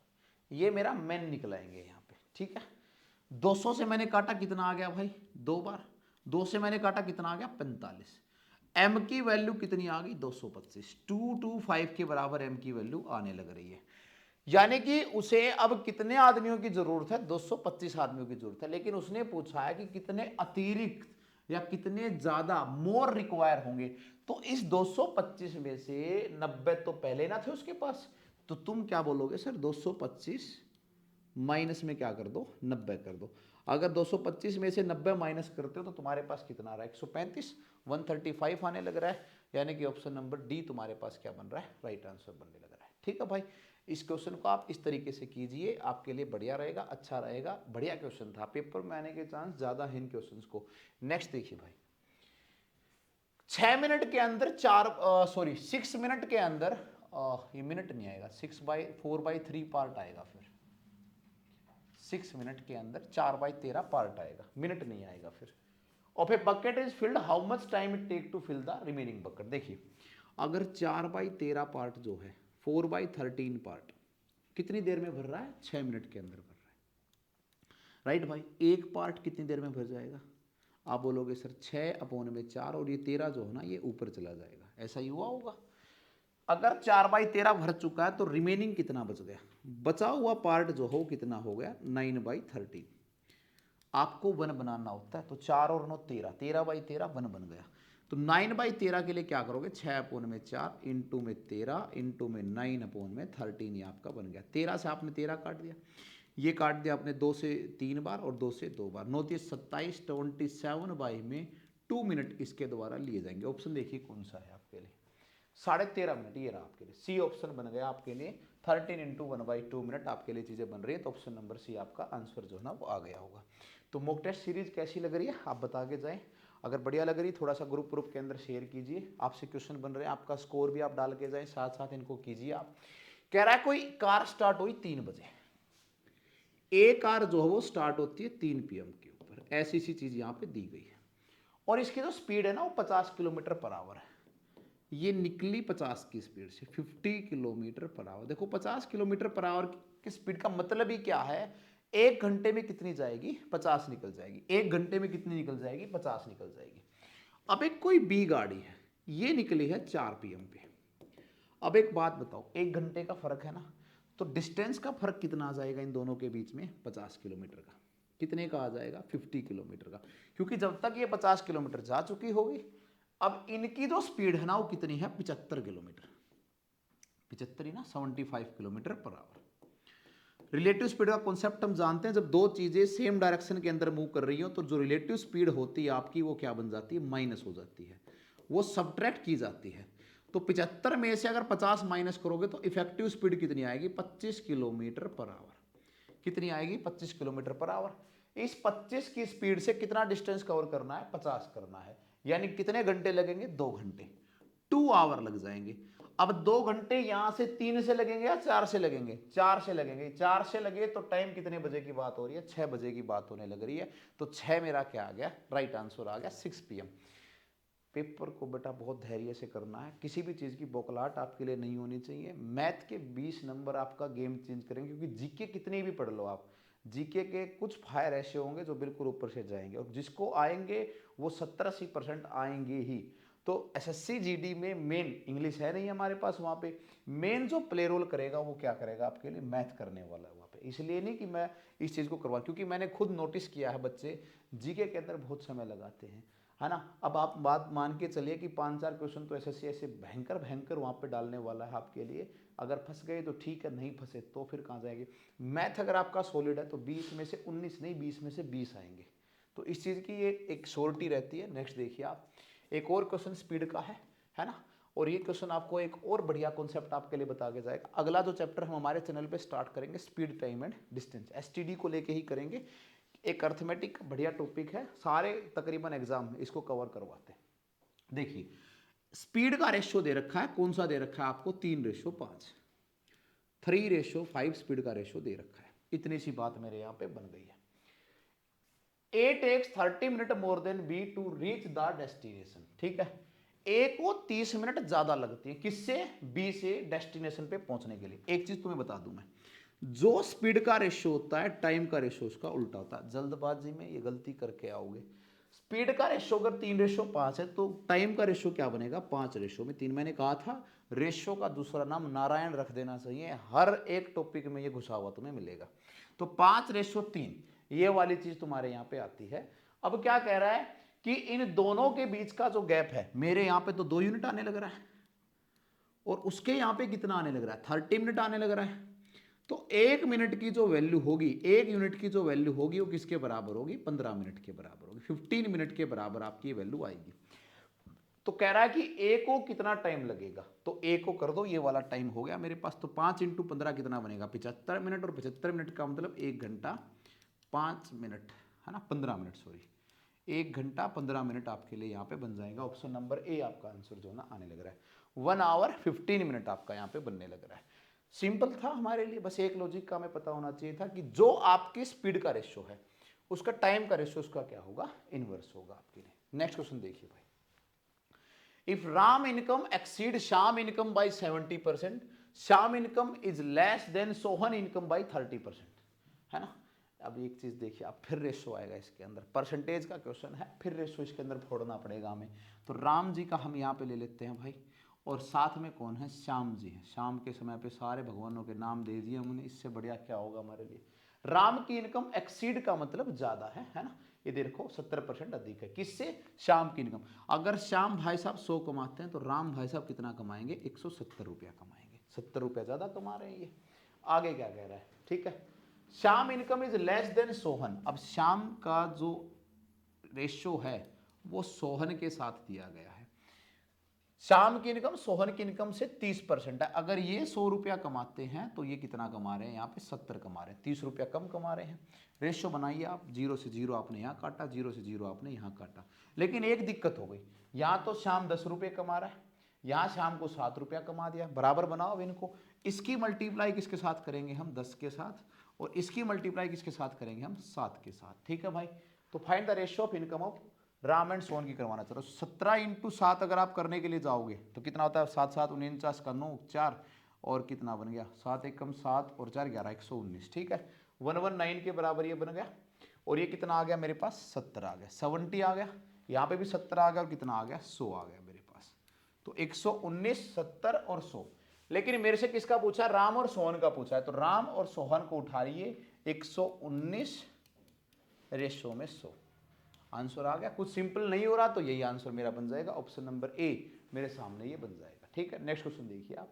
Speaker 1: ये मेरा मेन निकलाएंगे यहाँ पे, ठीक है। 200 से मैंने काटा, कितना आ गया भाई, 2 बार। 2 से मैंने काटा, कितना आ गया, 45। M की वैल्यू कितनी आ गई, 225। 225 के बराबर M की वैल्यू आने लग रही है, यानी कि उसे अब कितने आदमियों की जरूरत है, 225 आदमियों की जरूरत है। लेकिन उसने पूछा है कि कितने अतिरिक्त या कितने ज्यादा मोर रिक्वायर होंगे। तो इस 225 में से 90 तो पहले ना थे उसके पास, तो तुम क्या बोलोगे, सर 225 माइनस में क्या कर दो, 90 कर दो। अगर 225 में से 90 माइनस करते हो तो तुम्हारे पास कितना आ रहा है, 135, 135 आने लग रहा है, यानी कि ऑप्शन नंबर डी तुम्हारे पास क्या बन रहा है, राइट आंसर बनने लग रहा है। ठीक है भाई, इस क्वेश्चन को आप इस तरीके से कीजिए, आपके लिए बढ़िया रहेगा, अच्छा रहेगा, बढ़िया क्वेश्चन था, पेपर में आने के चांस ज्यादा है इन क्वेश्चंस को। नेक्स्ट देखिए भाई, 6 मिनट के अंदर 6 मिनट के अंदर, ये मिनट नहीं आएगा, 4/3 पार्ट आएगा, फिर 6 मिनट के अंदर 4/13 पार्ट आएगा, मिनट नहीं आएगा फिर। Of a bucket is filled, how much time it take to fill the remaining bucket. देखिए अगर 4/13 पार्ट जो है 4/13 पार्ट कितनी देर में भर रहा है, 6 मिनट के अंदर भर रहा है, राइट भाई। एक पार्ट कितनी देर में भर जाएगा, आप बोलोगे सर 6/4, और ये 13 जो है ना ये ऊपर चला जाएगा, ऐसा ही हुआ होगा। अगर 4/13 भर चुका है तो रिमेनिंग कितना बच गया, बचा हुआ पार्ट जो हो कितना हो गया, 9/13। आपको 1 बनाना होता है, तो 4 और 9 13, 13/13 1 बन गया। तो 9/13 के लिए क्या करोगे, 6/4 इंटू में 13 इंटू में 9/13, ये आपका बन गया। 13 से आपने 13 काट दिया, ये काट दिया आपने 2 से 3 बार और 2 से 2 बार, 9 27 27 बाई में 2 मिनट इसके द्वारा लिए जाएंगे। ऑप्शन देखिए कौन सा है आपके लिए, 13.5 मिनट ये रहा आपके लिए। सी ऑप्शन बन गया आपके लिए, 13 इंटू 1/2 मिनट आपके लिए चीजें बन रही है। तो ऑप्शन नंबर सी आपका आंसर जो है ना वो आ गया होगा। तो मॉक टेस्ट सीरीज कैसी लग रही है आप बता के जाएं। अगर बढ़िया लग रही है थोड़ा सा ग्रुप के अंदर शेयर कीजिए। आपसे क्वेश्चन बन रहे हैं, आपका स्कोर भी आप डाल के जाएं, साथ साथ इनको कीजिए आप। कह रहा है कोई कार स्टार्ट हुई 3 बजे, ए कार जो है वो स्टार्ट होती है 3 PM के ऊपर, ऐसी सी चीज यहाँ पे दी गई है। और इसकी जो स्पीड है ना वो 50 किलोमीटर पर आवर है। ये निकली 50 की स्पीड से, 50 किलोमीटर पर आवर। देखो 50 किलोमीटर पर आवर की स्पीड का मतलब ही क्या है, 1 घंटे में कितनी जाएगी, 50 निकल जाएगी। 1 घंटे में कितनी निकल जाएगी, 50 निकल जाएगी। अब एक कोई बी गाड़ी है, ये निकली है 4 PM पे। अब एक बात बताओ, 1 घंटे का फर्क है ना, तो डिस्टेंस का फर्क कितना आ जाएगा इन दोनों के बीच में, 50 किलोमीटर का। कितने का आ जाएगा, 50 किलोमीटर का, क्योंकि जब तक ये 50 किलोमीटर जा चुकी होगी। अब इनकी जो स्पीड है ना वो कितनी है, 75 किलोमीटर, 75 ही ना, 75 kilometre per hour. Relative speed का कॉन्सेप्ट हम जानते हैं, जब दो चीजें सेम डायरेक्शन के अंदर मूव कर रही हो तो जो रिलेटिव स्पीड होती है आपकी वो क्या बन जाती है, माइनस हो जाती है, वो सबट्रैक्ट की जाती है। तो 75 में से अगर 50 माइनस करोगे तो इफेक्टिव स्पीड कितनी आएगी, 25 किलोमीटर पर आवर। कितनी आएगी, 25 किलोमीटर पर आवर। इस 25 की स्पीड से कितना डिस्टेंस कवर करना है, 50 करना है, यानी कितने घंटे लगेंगे, 2 घंटे, 2 आवर लग जाएंगे। अब 2 घंटे यहां से 3 से लगेंगे या 4 से लगेंगे, 4 से लगेंगे। 4 से लगे तो टाइम कितने बजे की बात हो रही है, 6 बजे की बात होने लग रही है। तो 6 मेरा क्या आ गया, राइट आंसर आ गया 6 PM। पेपर को बेटा बहुत धैर्य से करना है, किसी भी चीज़ की बौखलाहट आपके लिए नहीं होनी चाहिए। मैथ के 20 नंबर आपका गेम चेंज करेंगे, क्योंकि जीके कितने भी पढ़ लो आप, जीके के कुछ फायर ऐसे होंगे जो बिल्कुल ऊपर से जाएंगे, और जिसको आएंगे वो 70-80% आएंगे ही। तो एसएससी जीडी में मेन इंग्लिश है नहीं हमारे पास, वहाँ पे मेन जो प्ले रोल करेगा वो क्या करेगा, आपके लिए मैथ करने वाला है वहाँ पे। इसलिए नहीं कि मैं इस चीज़ को करवा, क्योंकि मैंने खुद नोटिस किया है बच्चे जीके के अंदर बहुत समय लगाते हैं, है ना। अब आप बात मान के चलिए कि 5-4 क्वेश्चन तो एसएससी ऐसे भयंकर भयंकर वहाँ पे डालने वाला है आपके लिए। अगर फंस गए तो ठीक है, नहीं फंसे तो फिर कहाँ जाएंगे। मैथ अगर आपका सॉलिड है तो 20 में से 19 नहीं, 20 में से 20 आएंगे। तो इस चीज़ की ये एक श्योरिटी रहती है। नेक्स्ट देखिए आप, एक और क्वेश्चन स्पीड का है ना। और ये क्वेश्चन आपको एक और बढ़िया कॉन्सेप्ट आपके लिए बता के जाएगा। अगला जो चैप्टर हम हमारे चैनल पे स्टार्ट करेंगे, speed time and distance, STD को लेके ही करेंगे। एक अर्थमेटिक बढ़िया टॉपिक है, सारे तकरीबन एग्जाम इसको कवर करवाते हैं। देखिए स्पीड का रेशियो दे रखा है, कौन सा दे रखा है आपको, 3:5, 3:5 स्पीड का रेशियो दे रखा है। इतनी सी बात मेरे यहाँ पे बन गई है। A takes 30 minute more than B to reach the destination, ठीक है। A को 30 मिनट ज्यादा लगती है किससे, B से डेस्टिनेशन पे पहुंचने के लिए। एक चीज तुम्हें बता दूं मैं, जो स्पीड का रेशियो होता है टाइम का रेशियो उसका उल्टा होता है। जल्दबाजी में ये गलती करके आओगे। स्पीड का रेशियो अगर 3:5 है तो टाइम का रेशियो क्या बनेगा, 5:3। मैंने कहा था रेशियो का दूसरा नाम नारायण रख देना चाहिए, हर एक टॉपिक में ये घुसा हुआ तुम्हें मिलेगा। तो 5:3 ये वाली चीज तुम्हारे यहाँ पे आती है। अब क्या कह रहा है कि इन दोनों के बीच का जो गैप है, मेरे यहाँ पे तो 2 यूनिट आने लग रहा है और उसके यहाँ पे कितना आने लग रहा है, 30 मिनट आने लग रहा है। तो 1 मिनट की जो वैल्यू होगी, 1 यूनिट की जो वैल्यू होगी वो किसके बराबर होगी, 15 मिनट के बराबर होगी, 15 मिनट के बराबर आपकी वैल्यू आएगी। तो कह रहा है कि ए को कितना टाइम लगेगा, तो ए को कर दो, ये वाला टाइम हो गया मेरे पास। तो 5 × 15 कितना बनेगा, 75 मिनट, और 75 मिनट का मतलब 1 घंटा 5 मिनट, है ना, 15 मिनट, सॉरी, 1 घंटा 15 मिनट आपके लिए यहाँ पे बन जाएगा। ऑप्शन नंबर ए आपका आंसर जो ना आने लग रहा है। 1 आवर 15 मिनट आपका यहाँ पे बनने लग रहा है। सिंपल था हमारे लिए, बस एक लॉजिक का हमें पता होना चाहिए था कि जो आपकी स्पीड का रेशियो है उसका टाइम का रेशियो उसका क्या होगा, इनवर्स होगा आपके लिए। नेक्स्ट क्वेश्चन देखिए भाई, if Ram income exceed Shyam income by 70%, Shyam income is less than Sohan income by 30%, है ना। अब एक चीज देखिए, अब फिर रेशो आएगा इसके अंदर, परसेंटेज का क्वेश्चन है, फिर रेशो इसके अंदर फोड़ना पड़ेगा हमें। तो राम जी का हम यहाँ पे ले लेते हैं भाई, और साथ में कौन है, श्याम जी है। शाम के समय पे सारे भगवानों के नाम दे दिए हमने, इससे बढ़िया क्या होगा हमारे लिए। राम की इनकम एक्सीड का मतलब ज्यादा है ना। ये देखो 70% अधिक है किससे, श्याम की इनकम। अगर श्याम भाई साहब 100 कमाते हैं तो राम भाई साहब कितना कमाएंगे, 170 रुपया कमाएंगे, 70 रुपया ज्यादा कमा रहे हैं ये। आगे क्या कह रहा है, ठीक है, Shyam income is less than Sohan. अब श्याम का जो रेशियो है वो सोहन के साथ दिया गया है। श्याम की इनकम सोहन की इनकम से 30% है। अगर ये 100 रुपया कमाते हैं तो ये कितना कमा रहे हैं, यहाँ पे 70 कमा रहे हैं, 30 रुपया कम कमा रहे हैं। रेशियो बनाइए आप, 0 से 0 आपने यहाँ काटा, 0 से 0 आपने यहाँ काटा। लेकिन एक दिक्कत हो गई, यहाँ तो श्याम 10 रुपये कमा रहा है, यहाँ शाम को 7 रुपया कमा दिया। बराबर बनाओ इनको, इसकी मल्टीप्लाई किसके साथ करेंगे हम, 10 के साथ, और इसकी मल्टीप्लाई किसके साथ करेंगे हम, 7 के साथ। ठीक है भाई, तो find the ratio of income of Ram and Sohan की करवाना चाह रहा हूँ। 17 इंटू 7 अगर आप करने के लिए जाओगे तो कितना होता है, 7 7 49 का 9 4 और कितना बन गया, 7 एकम 7 और 4 11 119। ठीक है, 119 के बराबर ये बन गया। और ये कितना आ गया मेरे पास, 70 आ गया, 70 आ गया, यहाँ पे भी 70 आ गया और कितना आ गया, 100 आ गया मेरे पास। तो 119, 70 और 100। लेकिन मेरे से किसका पूछा, राम और सोहन का पूछा है, तो राम और सोहन को उठा रही 119 रेशो में 100। आंसर आ गया। कुछ सिंपल नहीं हो रहा तो यही आंसर मेरा बन जाएगा, ऑप्शन नंबर ए मेरे सामने ये बन जाएगा। ठीक है, नेक्स्ट क्वेश्चन देखिए आप।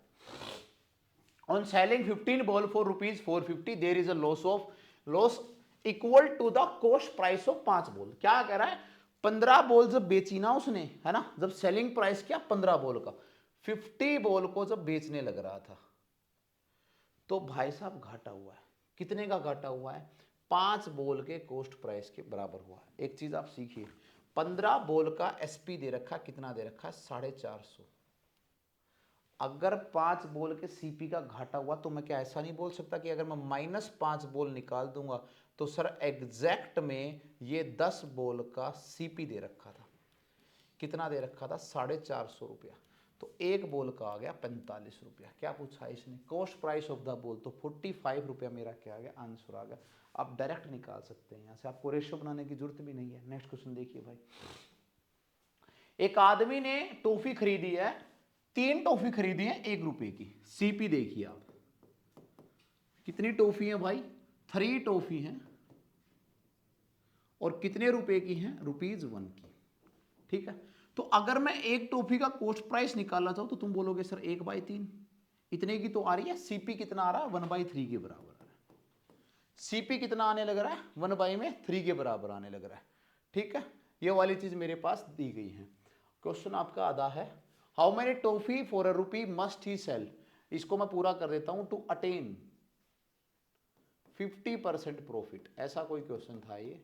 Speaker 1: On selling 15 ball for rupees 450 there is a loss equal to the cost price of 5 ball. क्या कह रहा है, 15 बॉल जब बेची ना उसने, है ना, जब सेलिंग प्राइस क्या 15 बॉल का, 50 बॉल को जब बेचने लग रहा था तो भाई साहब घाटा हुआ है। कितने का घाटा हुआ है, 5 बॉल के कॉस्ट प्राइस के बराबर हुआ है। एक चीज आप सीखिए, 15 बॉल का एसपी दे रखा, कितना दे रखा है, 450। अगर 5 बॉल के सीपी का घाटा हुआ तो मैं क्या ऐसा नहीं बोल सकता कि अगर मैं -5 बॉल निकाल दूंगा तो सर एग्जैक्ट में ये 10 बॉल का सीपी दे रखा था, कितना दे रखा था, 450 रुपया। तो एक बॉल का आ गया 45 रुपया। क्या पूछा इसने, cost price of the ball, तो 45 रुपया मेरा क्या आ गया, आंसर आ गया। आप डायरेक्ट निकाल सकते हैं यहाँ से, आपको रेशियो बनाने की जरूरत भी नहीं है। नेक्स्ट क्वेश्चन देखिए भाई। एक आदमी ने टॉफी खरीदी है, 3 टॉफी खरीदी है 1 रुपए की। सीपी देखिए आप, कितनी टॉफी है भाई, 3 टॉफी हैं और कितने रुपए की हैं, ₹1 की। ठीक है, तो अगर मैं एक टॉफी का कॉस्ट प्राइस निकालना चाहूं तो तुम बोलोगे सर 1/3 इतने की तो आ रही है, सीपी कितना आ रहा है, 1/3 के बराबर आ रहा है। सीपी कितना आने लग रहा है, 1/3 के बराबर आने लग रहा है। ठीक है, ये वाली चीज मेरे पास दी गई है। क्वेश्चन आपका आधा है, how many toffee for a rupee must he sell. इसको मैं पूरा कर देता हूं, टू अटेन 50% प्रॉफिट। ऐसा कोई क्वेश्चन था ये,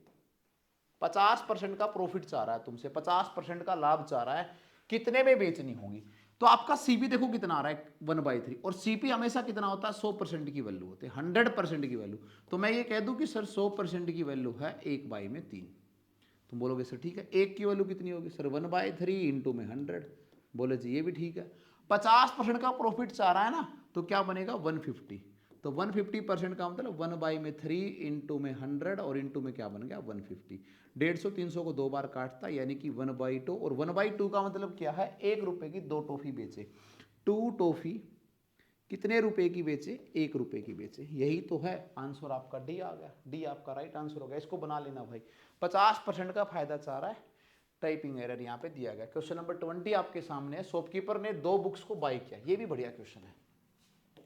Speaker 1: 50% का प्रॉफिट चाह रहा है तुमसे, 50% का लाभ चाह रहा है, कितने में बेचनी होगी। तो आपका सीपी देखो कितना आ रहा है, 1/3। और सीपी हमेशा कितना होता है, 100% की वैल्यू होती है, 100% की वैल्यू। तो मैं ये कह दूं कि सर 100% की वैल्यू है 1/3। तुम बोलोगे सर ठीक है, एक की वैल्यू कितनी होगी सर, 1/3 इंटू में 100। बोले जी ये भी ठीक है। 50% का प्रॉफिट चाह रहा है ना, तो क्या बनेगा 150। तो 150% का मतलब 1/3 इंटू में 100 और इंटू में क्या बन गया 150। 150 300 को 2 बार काटता, यानी कि 1/2। और 1/2 का मतलब क्या है, 1 रुपए की 2 टॉफी बेचे। 2 टॉफी कितने रुपए की बेचे, 1 रुपए की बेचे। यही तो है आंसर आपका, डी आ गया। डी आपका राइट आंसर हो गया। इसको बना लेना भाई, 50% का फायदा चाह रहा है, टाइपिंग एरर यहाँ पे दिया गया। क्वेश्चन नंबर 20 आपके सामने है, शॉपकीपर ने 2 बुक्स को बाय किया। ये भी बढ़िया क्वेश्चन है,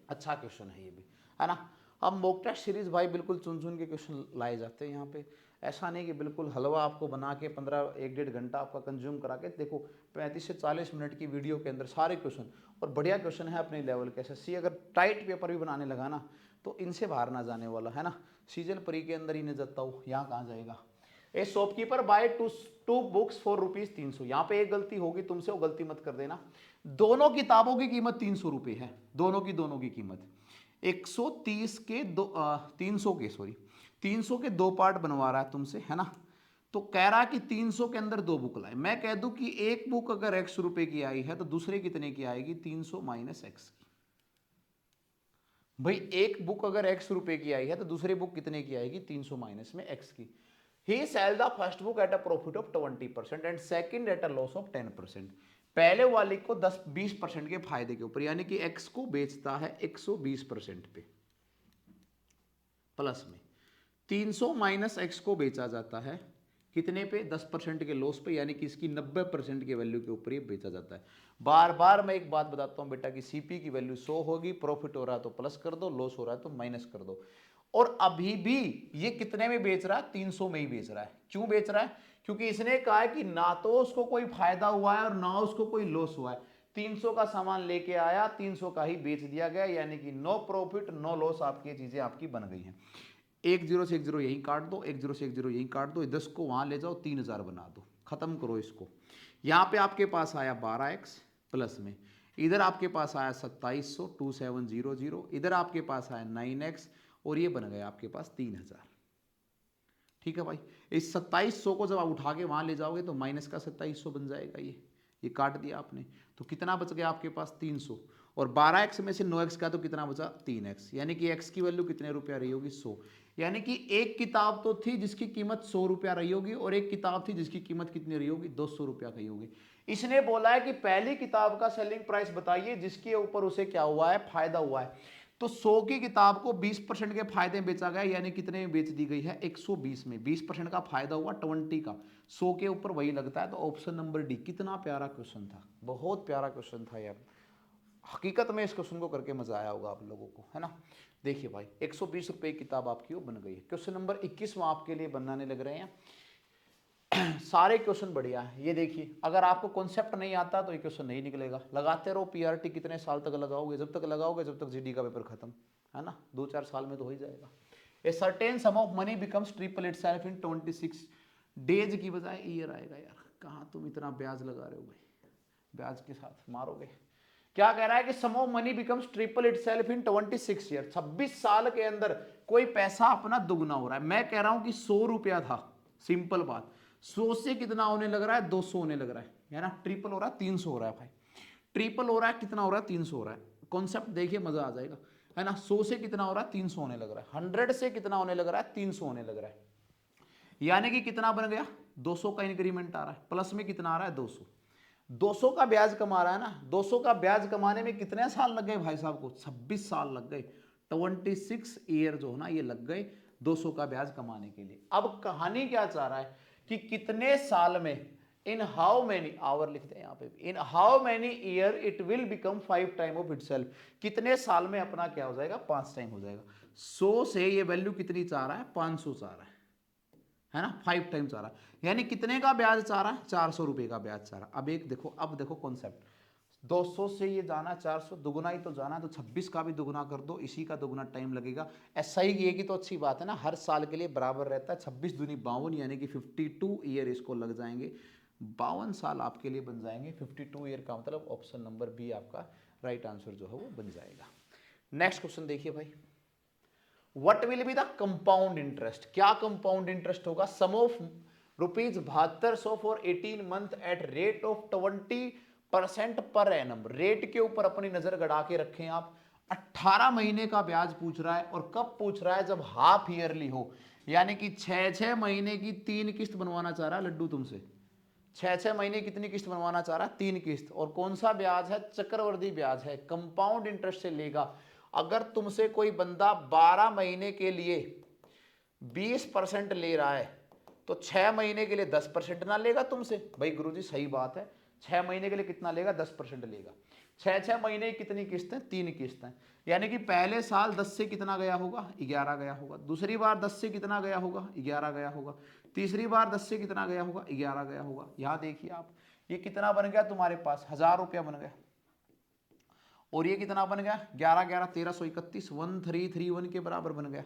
Speaker 1: अच्छा क्वेश्चन है ये भी, है ना। अब मॉक टेस्ट सीरीज भाई बिल्कुल चुन चुन के क्वेश्चन लाए जाते हैं यहाँ पे। ऐसा नहीं कि बिल्कुल हलवा आपको बना के 15 1 1.5 घंटा आपका कंज्यूम करा के, देखो 35 से 40 मिनट की वीडियो के अंदर सारे क्वेश्चन, और बढ़िया क्वेश्चन है अपने लेवल के। एसएससी अगर टाइट पेपर भी बनाने लगा ना तो इनसे बाहर ना जाने वाला, है ना। सीजन परी के अंदर ही नहीं जाता हूँ, यहाँ कहाँ जाएगा। ए shopkeeper by two books for ₹300। यहाँ पे एक गलती होगी तुमसे, वो गलती मत कर देना। दोनों किताबों की कीमत 300 रुपये है, दोनों की कीमत 130 के 300 के 2 पार्ट बनवा रहा है तुमसे, है ना। तो कह रहा है कि 300 के अंदर 2 बुक लाए। मैं कह दूं कि एक बुक अगर x रुपए की आई है तो दूसरे कितने की आएगी, 300 माइनस x की। भाई एक बुक अगर x रुपए की आई है तो दूसरी बुक कितने की आएगी, 300 माइनस में x की। He sell the first book at a profit of 20% and second at a loss of 10%। पहले वाले को 10-20% के फायदे के ऊपर, यानी कि x को बेचता है 120% पे प्लस में, 300 माइनस x को बेचा जाता है कितने पे, 10% के लॉस पे, यानी कि इसकी 90% की वैल्यू के ऊपर ये बेचा जाता है। बार बार मैं एक बात बताता हूं बेटा कि सीपी की वैल्यू 100 होगी, प्रॉफिट हो रहा है तो प्लस कर दो, लॉस हो रहा है तो माइनस कर दो। और अभी भी ये कितने में बेच रहा है, 300 में ही बेच रहा है। क्यों बेच रहा है? क्योंकि इसने कहा है कि ना तो उसको कोई फायदा हुआ है और ना उसको कोई लॉस हुआ है। 300 का सामान लेके आया, 300 का ही बेच दिया गया, यानी कि नो प्रॉफिट नो लॉस, आपकी चीजें आपकी बन गई हैं। एक जीरो से एक जीरो यही काट दो, एक जीरो से एक जीरो यही काट दो, 10 को वहां ले जाओ, 3000 बना दो, खत्म करो इसको। यहाँ पे आपके पास आया 12x प्लस में, इधर आपके पास आया 2700 2700, इधर आपके पास आया 9x और ये बन गया आपके पास 3000। ठीक है भाई, इस 2700 को जब आप उठा के वहां ले जाओगे तो माइनस का 2700 बन जाएगा। ये काट दिया आपने, तो कितना बच गया आपके पास 300, और 12x में से 9x का तो कितना बचा 3x, यानी कि x की वैल्यू कितने रुपया रही होगी 100। यानी कि एक किताब तो थी जिसकी कीमत 100 रुपया रही होगी और एक किताब थी जिसकी कीमत कितनी रही होगी 200 रुपया रही होगी। इसने बोला है कि पहली किताब का सेलिंग प्राइस बताइए जिसके ऊपर उसे क्या हुआ है, फायदा हुआ है। तो 100 की किताब को 20% के फायदे में बेचा गया, यानी कितने में बेच दी गई है 120 में। 20% का फायदा हुआ 20 का, 100 के ऊपर वही लगता है। तो ऑप्शन नंबर डी। कितना प्यारा क्वेश्चन था, बहुत प्यारा क्वेश्चन था यार, हकीकत में इस क्वेश्चन को करके मजा आया होगा आप लोगों को, है ना। देखिए भाई 120 रुपए की किताब आपकी वो बन गई है। क्वेश्चन नंबर 21 आपके लिए बनाने लग रहे हैं। सारे क्वेश्चन बढ़िया है। ये देखिए, अगर आपको कॉन्सेप्ट नहीं आता तो ये क्वेश्चन नहीं निकलेगा। लगाते रहो पीआरटी, कितने साल तक लगाओगे, जब तक लगाओगे जब तक जीडी का पेपर खत्म, है ना, 2-4 साल में तो हो ही जाएगा। A certain some of money becomes triple itself in 26 days की बजाय ईयर आएगा। यार कहाँ तुम इतना ब्याज लगा रहे हो भाई, ब्याज के साथ मारोगे। क्या कह रहा है कि sum of money becomes triple itself in 26 year, 26 साल के अंदर कोई पैसा अपना दुगना हो रहा है। मैं कह रहा हूं कि 100 रुपया था, सिंपल बात, 100 से कितना होने लग रहा है 200 होने लग रहा है ना, ट्रिपल हो रहा है 300 हो रहा है भाई। ट्रिपल हो रहा है, कितना हो रहा है 300 हो रहा है। कॉन्सेप्ट देखिए मजा आ जाएगा, है ना। 100 से कितना हो रहा है 300 होने लग रहा है, 100 से कितना होने लग रहा है 300 होने लग रहा है, यानी कि कितना बन गया 200 का इंक्रीमेंट आ रहा है, प्लस में कितना आ रहा है 200। 200 का ब्याज कमा रहा है ना, 200 का ब्याज कमाने में कितने साल लग गए भाई साहब को, 26 साल लग गए। 26 ईयर जो है ना ये लग गए 200 का ब्याज कमाने के लिए। अब कहानी क्या चाह रहा है कि कितने साल में, इन हाउ मेनी आवर लिखते हैं यहाँ पे, in how many year it will become 5 time of itself, कितने साल में अपना क्या हो जाएगा 5 टाइम हो जाएगा। 100 से ये वैल्यू कितनी चाह रहा है 500 चाह रहा है ना, 5 टाइम चाह रहा है, यानी कितने का ब्याज चाह रहा है 400 रुपए का ब्याज चाह रहा है। अब देखो कॉन्सेप्ट, 200 से ये जाना 400, दुगुना ही तो जाना, तो 26 का भी दुगुना कर दो, इसी का दुगुना टाइम लगेगा। ऐसा ही ये की तो अच्छी बात है ना, हर साल के लिए बराबर रहता है, 26 दूनी 52, यानी कि 52 ईयर इसको लग जाएंगे, 52 साल आपके लिए बन जाएंगे। 52 ईयर का मतलब ऑप्शन नंबर बी आपका राइट आंसर जो है वो बन जाएगा। नेक्स्ट क्वेश्चन देखिए भाई, what will be the compound interest, क्या कंपाउंड इंटरेस्ट होगा, sum of ₹7200 for 18 month at rate of 20% per annum. Rate के ऊपर अपनी नजर गड़ा के रखें आप, 18 महीने का ब्याज पूछ रहा है, और कब पूछ रहा है जब हाफ ईयरली हो, यानी कि 6-6 महीने की 3 किस्त बनवाना चाह रहा है लड्डू तुमसे। 6-6 महीने कितनी किस्त बनवाना चाह रहा है 3 किस्त, और कौन सा ब्याज है चक्रवृद्धि ब्याज है, कंपाउंड इंटरेस्ट से लेगा। अगर तुमसे कोई बंदा 12 महीने के लिए 20% ले रहा है तो 6 महीने के लिए 10% ना लेगा तुमसे, भाई गुरुजी सही बात है, 6 महीने के लिए कितना लेगा 10% लेगा। 6-6 महीने की कितनी किस्त है 3 किस्त है, यानी कि पहले साल 10 से कितना गया होगा 11 गया होगा, दूसरी बार 10 से कितना गया होगा 11 गया होगा, तीसरी बार 10 से कितना गया होगा 11 गया होगा। यहां देखिए आप, ये कितना बन गया तुम्हारे पास 1000 रुपया बन गया, और ये कितना बन गया 11-11-1331, 1331 के बराबर बन गया।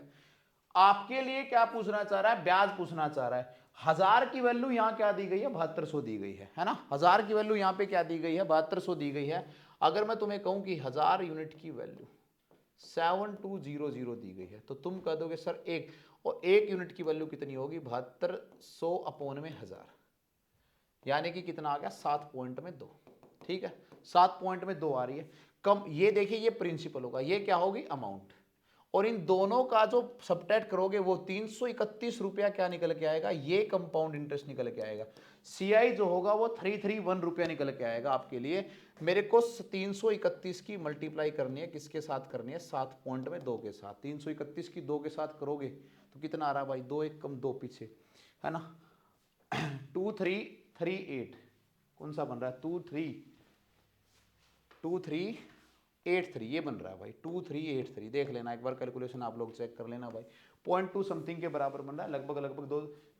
Speaker 1: आपके लिए क्या पूछना चाह रहा है, ब्याज पूछना चाह रहा है। 1000 की वैल्यू यहां क्या दी गई है 7200 दी गई है ना, 1000 की वैल्यू यहां पे क्या दी गई है 7200 दी गई है। अगर मैं तुम्हें कहूं कि 1000 यूनिट की वैल्यू 7200 दी गई है, तो तुम कह दोगे सर एक, और 1 यूनिट की वैल्यू कितनी होगी 7200 अपॉन में 1000, यानी कि कितना आ गया 7.2। ठीक है, 7.2 आ रही है कम। ये देखिए ये प्रिंसिपल होगा, ये क्या होगी अमाउंट, और इन दोनों का जो सबट्रैक्ट करोगे वो 331 रुपया क्या निकल के आएगा, ये कंपाउंड इंटरेस्ट निकल के आएगा। सीआई जो होगा वो 331 रुपया निकल के आएगा आपके लिए। मेरे को 331 की मल्टीप्लाई करनी है, किसके साथ करनी है 7.2 के साथ। 331 की 2 के साथ करोगे तो कितना आ रहा है भाई, 2 1 कम 2 पीछे, है ना, 2338, कौन सा बन रहा है 2338 83 ये बन रहा है भाई, 2383 देख लेना एक बार, कैलकुलेशन आप लोग चेक कर लेना भाई, 0.2 समथिंग के बराबर बन रहा है, लगभग लगभग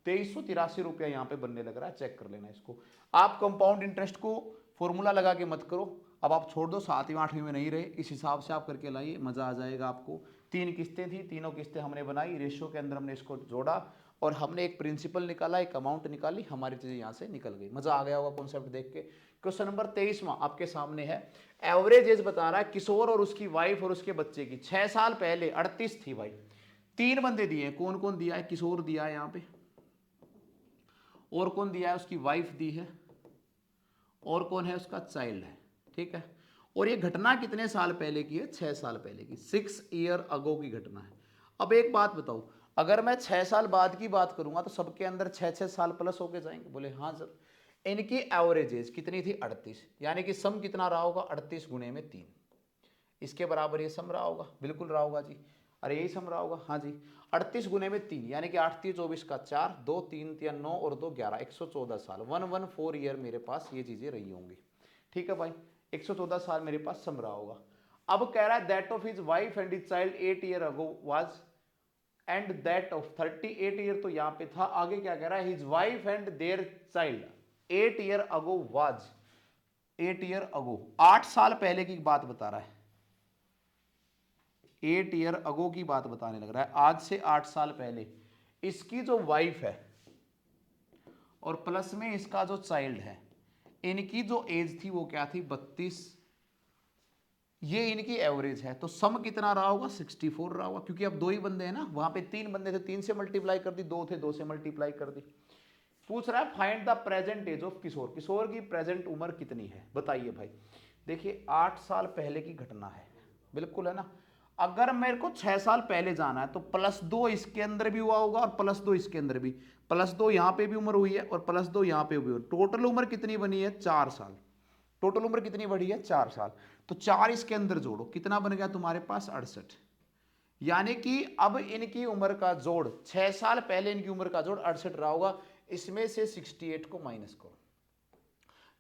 Speaker 1: 2383 रुपया यहाँ पे बनने लग रहा है, चेक कर लेना इसको। आप कंपाउंड इंटरेस्ट को फॉर्मूला लगा के मत करो, अब आप छोड़ दो, 7वीं 8वीं में नहीं रहे, इस हिसाब से आप करके लाइए, मजा आ जाएगा आपको। 3 किस्तें थी, तीनों किस्तें हमने बनाई, रेशियो के अंदर हमने इसको जोड़ा और हमने एक प्रिंसिपल निकाला, एक अमाउंट निकाली, हमारी चीजें यहाँ से निकल गई। मजा आ गया होगा कॉन्सेप्ट देख के। क्वेश्चन नंबर 23वां आपके सामने है, एवरेज एज बता रहा है किशोर और उसकी वाइफ और उसके बच्चे की 6 साल पहले 38 थी भाई। 3 बंदे दिए हैं, कौन कौन दिया है, किशोर दिया है यहाँ पे, और कौन दिया है, उसकी वाइफ दी है, और कौन है, उसका चाइल्ड है, ठीक है। और ये घटना कितने साल पहले की है, 6 साल पहले की, 6 ईयर अगो की घटना है। अब एक बात बताओ, अगर मैं 6 साल बाद की बात करूंगा तो सबके अंदर 6-6 साल प्लस होके जाएंगे, बोले हाँ सर। इनकी एवरेज एज कितनी थी, 38, यानी कि सम कितना रहा होगा, 38 गुणे में 3, इसके बराबर ये सम रहा होगा, बिल्कुल रहा होगा जी, अरे यही सम रहा होगा, हाँ जी। 38 गुणे में 3 यानी कि 8 3 24 का 4, 2 3 3 9 और 2 11, 114 साल, 114 ईयर मेरे पास ये चीजें रही होंगी, ठीक है भाई। 114 साल मेरे पास सम रहा होगा। अब कह रहा है that of his wife and his child 8 year ago was, and that of 38 year तो यहां पे था, आगे क्या कह रहा है, his wife and their child 8 year ago was, 8 year ago 8 साल पहले की बात बता रहा है, 8 ईयर अगो की बात बताने लग रहा है, आज से 8 साल पहले इसकी जो वाइफ है और प्लस में इसका जो चाइल्ड है, इनकी जो एज थी वो क्या थी, 32, ये इनकी एवरेज है, तो सम कितना रहा होगा, 64 रहा होगा, क्योंकि अब 2 ही बंदे हैं ना, वहां पे 3 बंदे थे, 3 से मल्टीप्लाई कर दी, 2 थे 2 से मल्टीप्लाई कर दी। पूछ रहा है find the present age of Kishore, Kishore की प्रेजेंट उम्र कितनी है, बताइए भाई। देखिए 8 साल पहले की घटना है, बिल्कुल है ना। अगर मेरे को 6 साल पहले जाना है तो +2 इसके अंदर भी हुआ होगा और +2 इसके अंदर भी, +2 यहां पे भी उम्र हुई है और +2 यहां पे भी हुई, टोटल उम्र कितनी बनी है, 4 साल, टोटल उम्र कितनी बढ़ी है, 4 साल। तो 4 इसके अंदर जोड़ो, कितना बन गया तुम्हारे पास, 68, यानी कि अब इनकी उम्र का जोड़, 6 साल पहले इनकी उम्र का जोड़ 68 रहा होगा, इसमें से 68 को माइनस करो,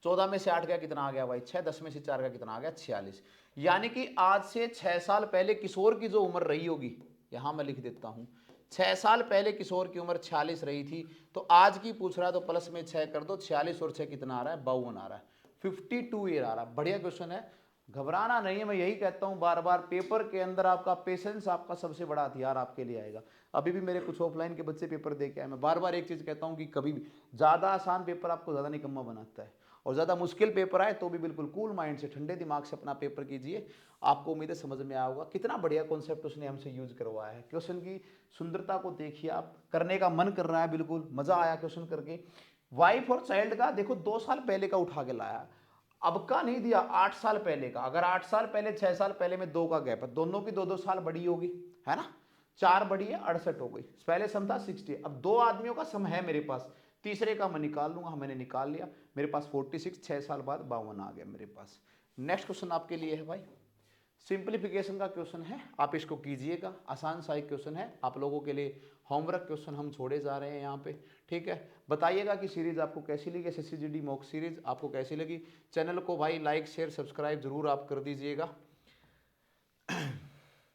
Speaker 1: 14 में से 8 का कितना आ गया भाई 6, 10 में से 4 का कितना आ गया 46, यानी कि आज से 6 साल पहले किशोर की जो उम्र रही होगी, यहां मैं लिख देता हूं, 6 साल पहले किशोर की उम्र 46 रही थी, तो आज की पूछ रहा है तो प्लस में 6 कर दो, 46 और 6 कितना आ रहा है, 52 आ रहा है, 52 ईयर आ रहा है। बढ़िया क्वेश्चन है, घबराना नहीं है, मैं यही कहता हूं बार बार, पेपर के अंदर आपका पेशेंस आपका सबसे बड़ा हथियार आपके लिए आएगा। अभी भी मेरे कुछ ऑफलाइन के बच्चे पेपर दे के आए, मैं बार बार एक चीज कहता हूं कि कभी भी ज्यादा आसान पेपर आपको ज्यादा निकम्मा बनाता है, और ज़्यादा मुश्किल पेपर आए तो भी बिल्कुल कूल माइंड से ठंडे दिमाग से अपना पेपर कीजिए, आपको उम्मीद है समझ में आया होगा। कितना बढ़िया कॉन्सेप्ट उसने हमसे यूज करवाया है, क्वेश्चन की सुंदरता को देखिए आप, करने का मन कर रहा है, बिल्कुल मजा आया क्वेश्चन करके। वाइफ और चाइल्ड का देखो 2 साल पहले का उठा के लाया, अब का नहीं दिया, 8 साल पहले का। अगर 8 साल पहले 6 साल पहले में 2 का गैप है, दोनों की 2-2 साल बड़ी होगी, है ना, 4 बड़ी है 68 हो गई, पहले सम था 60, अब 2 आदमियों का सम है मेरे पास, तीसरे का मैं निकाल लूंगा, मैंने निकाल लिया, मेरे पास 46, 6 साल बाद 52 आ गया मेरे पास। नेक्स्ट क्वेश्चन आपके लिए है भाई, सिंप्लीफिकेशन का क्वेश्चन है, आप इसको कीजिएगा, आसान सा एक क्वेश्चन है, आप लोगों के लिए होमवर्क क्वेश्चन हम छोड़े जा रहे हैं यहाँ पे, ठीक है। बताइएगा कि सीरीज आपको कैसी लगी, SSCGD मॉक सीरीज आपको कैसी लगी। चैनल को भाई लाइक शेयर सब्सक्राइब जरूर आप कर दीजिएगा,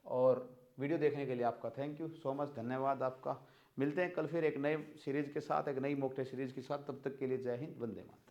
Speaker 1: और वीडियो देखने के लिए आपका थैंक यू सो मच, धन्यवाद आपका। मिलते हैं कल फिर एक नए सीरीज के साथ, एक नई मॉक टेस्ट सीरीज के साथ, तब तक के लिए जय हिंद, वंदे मातरम।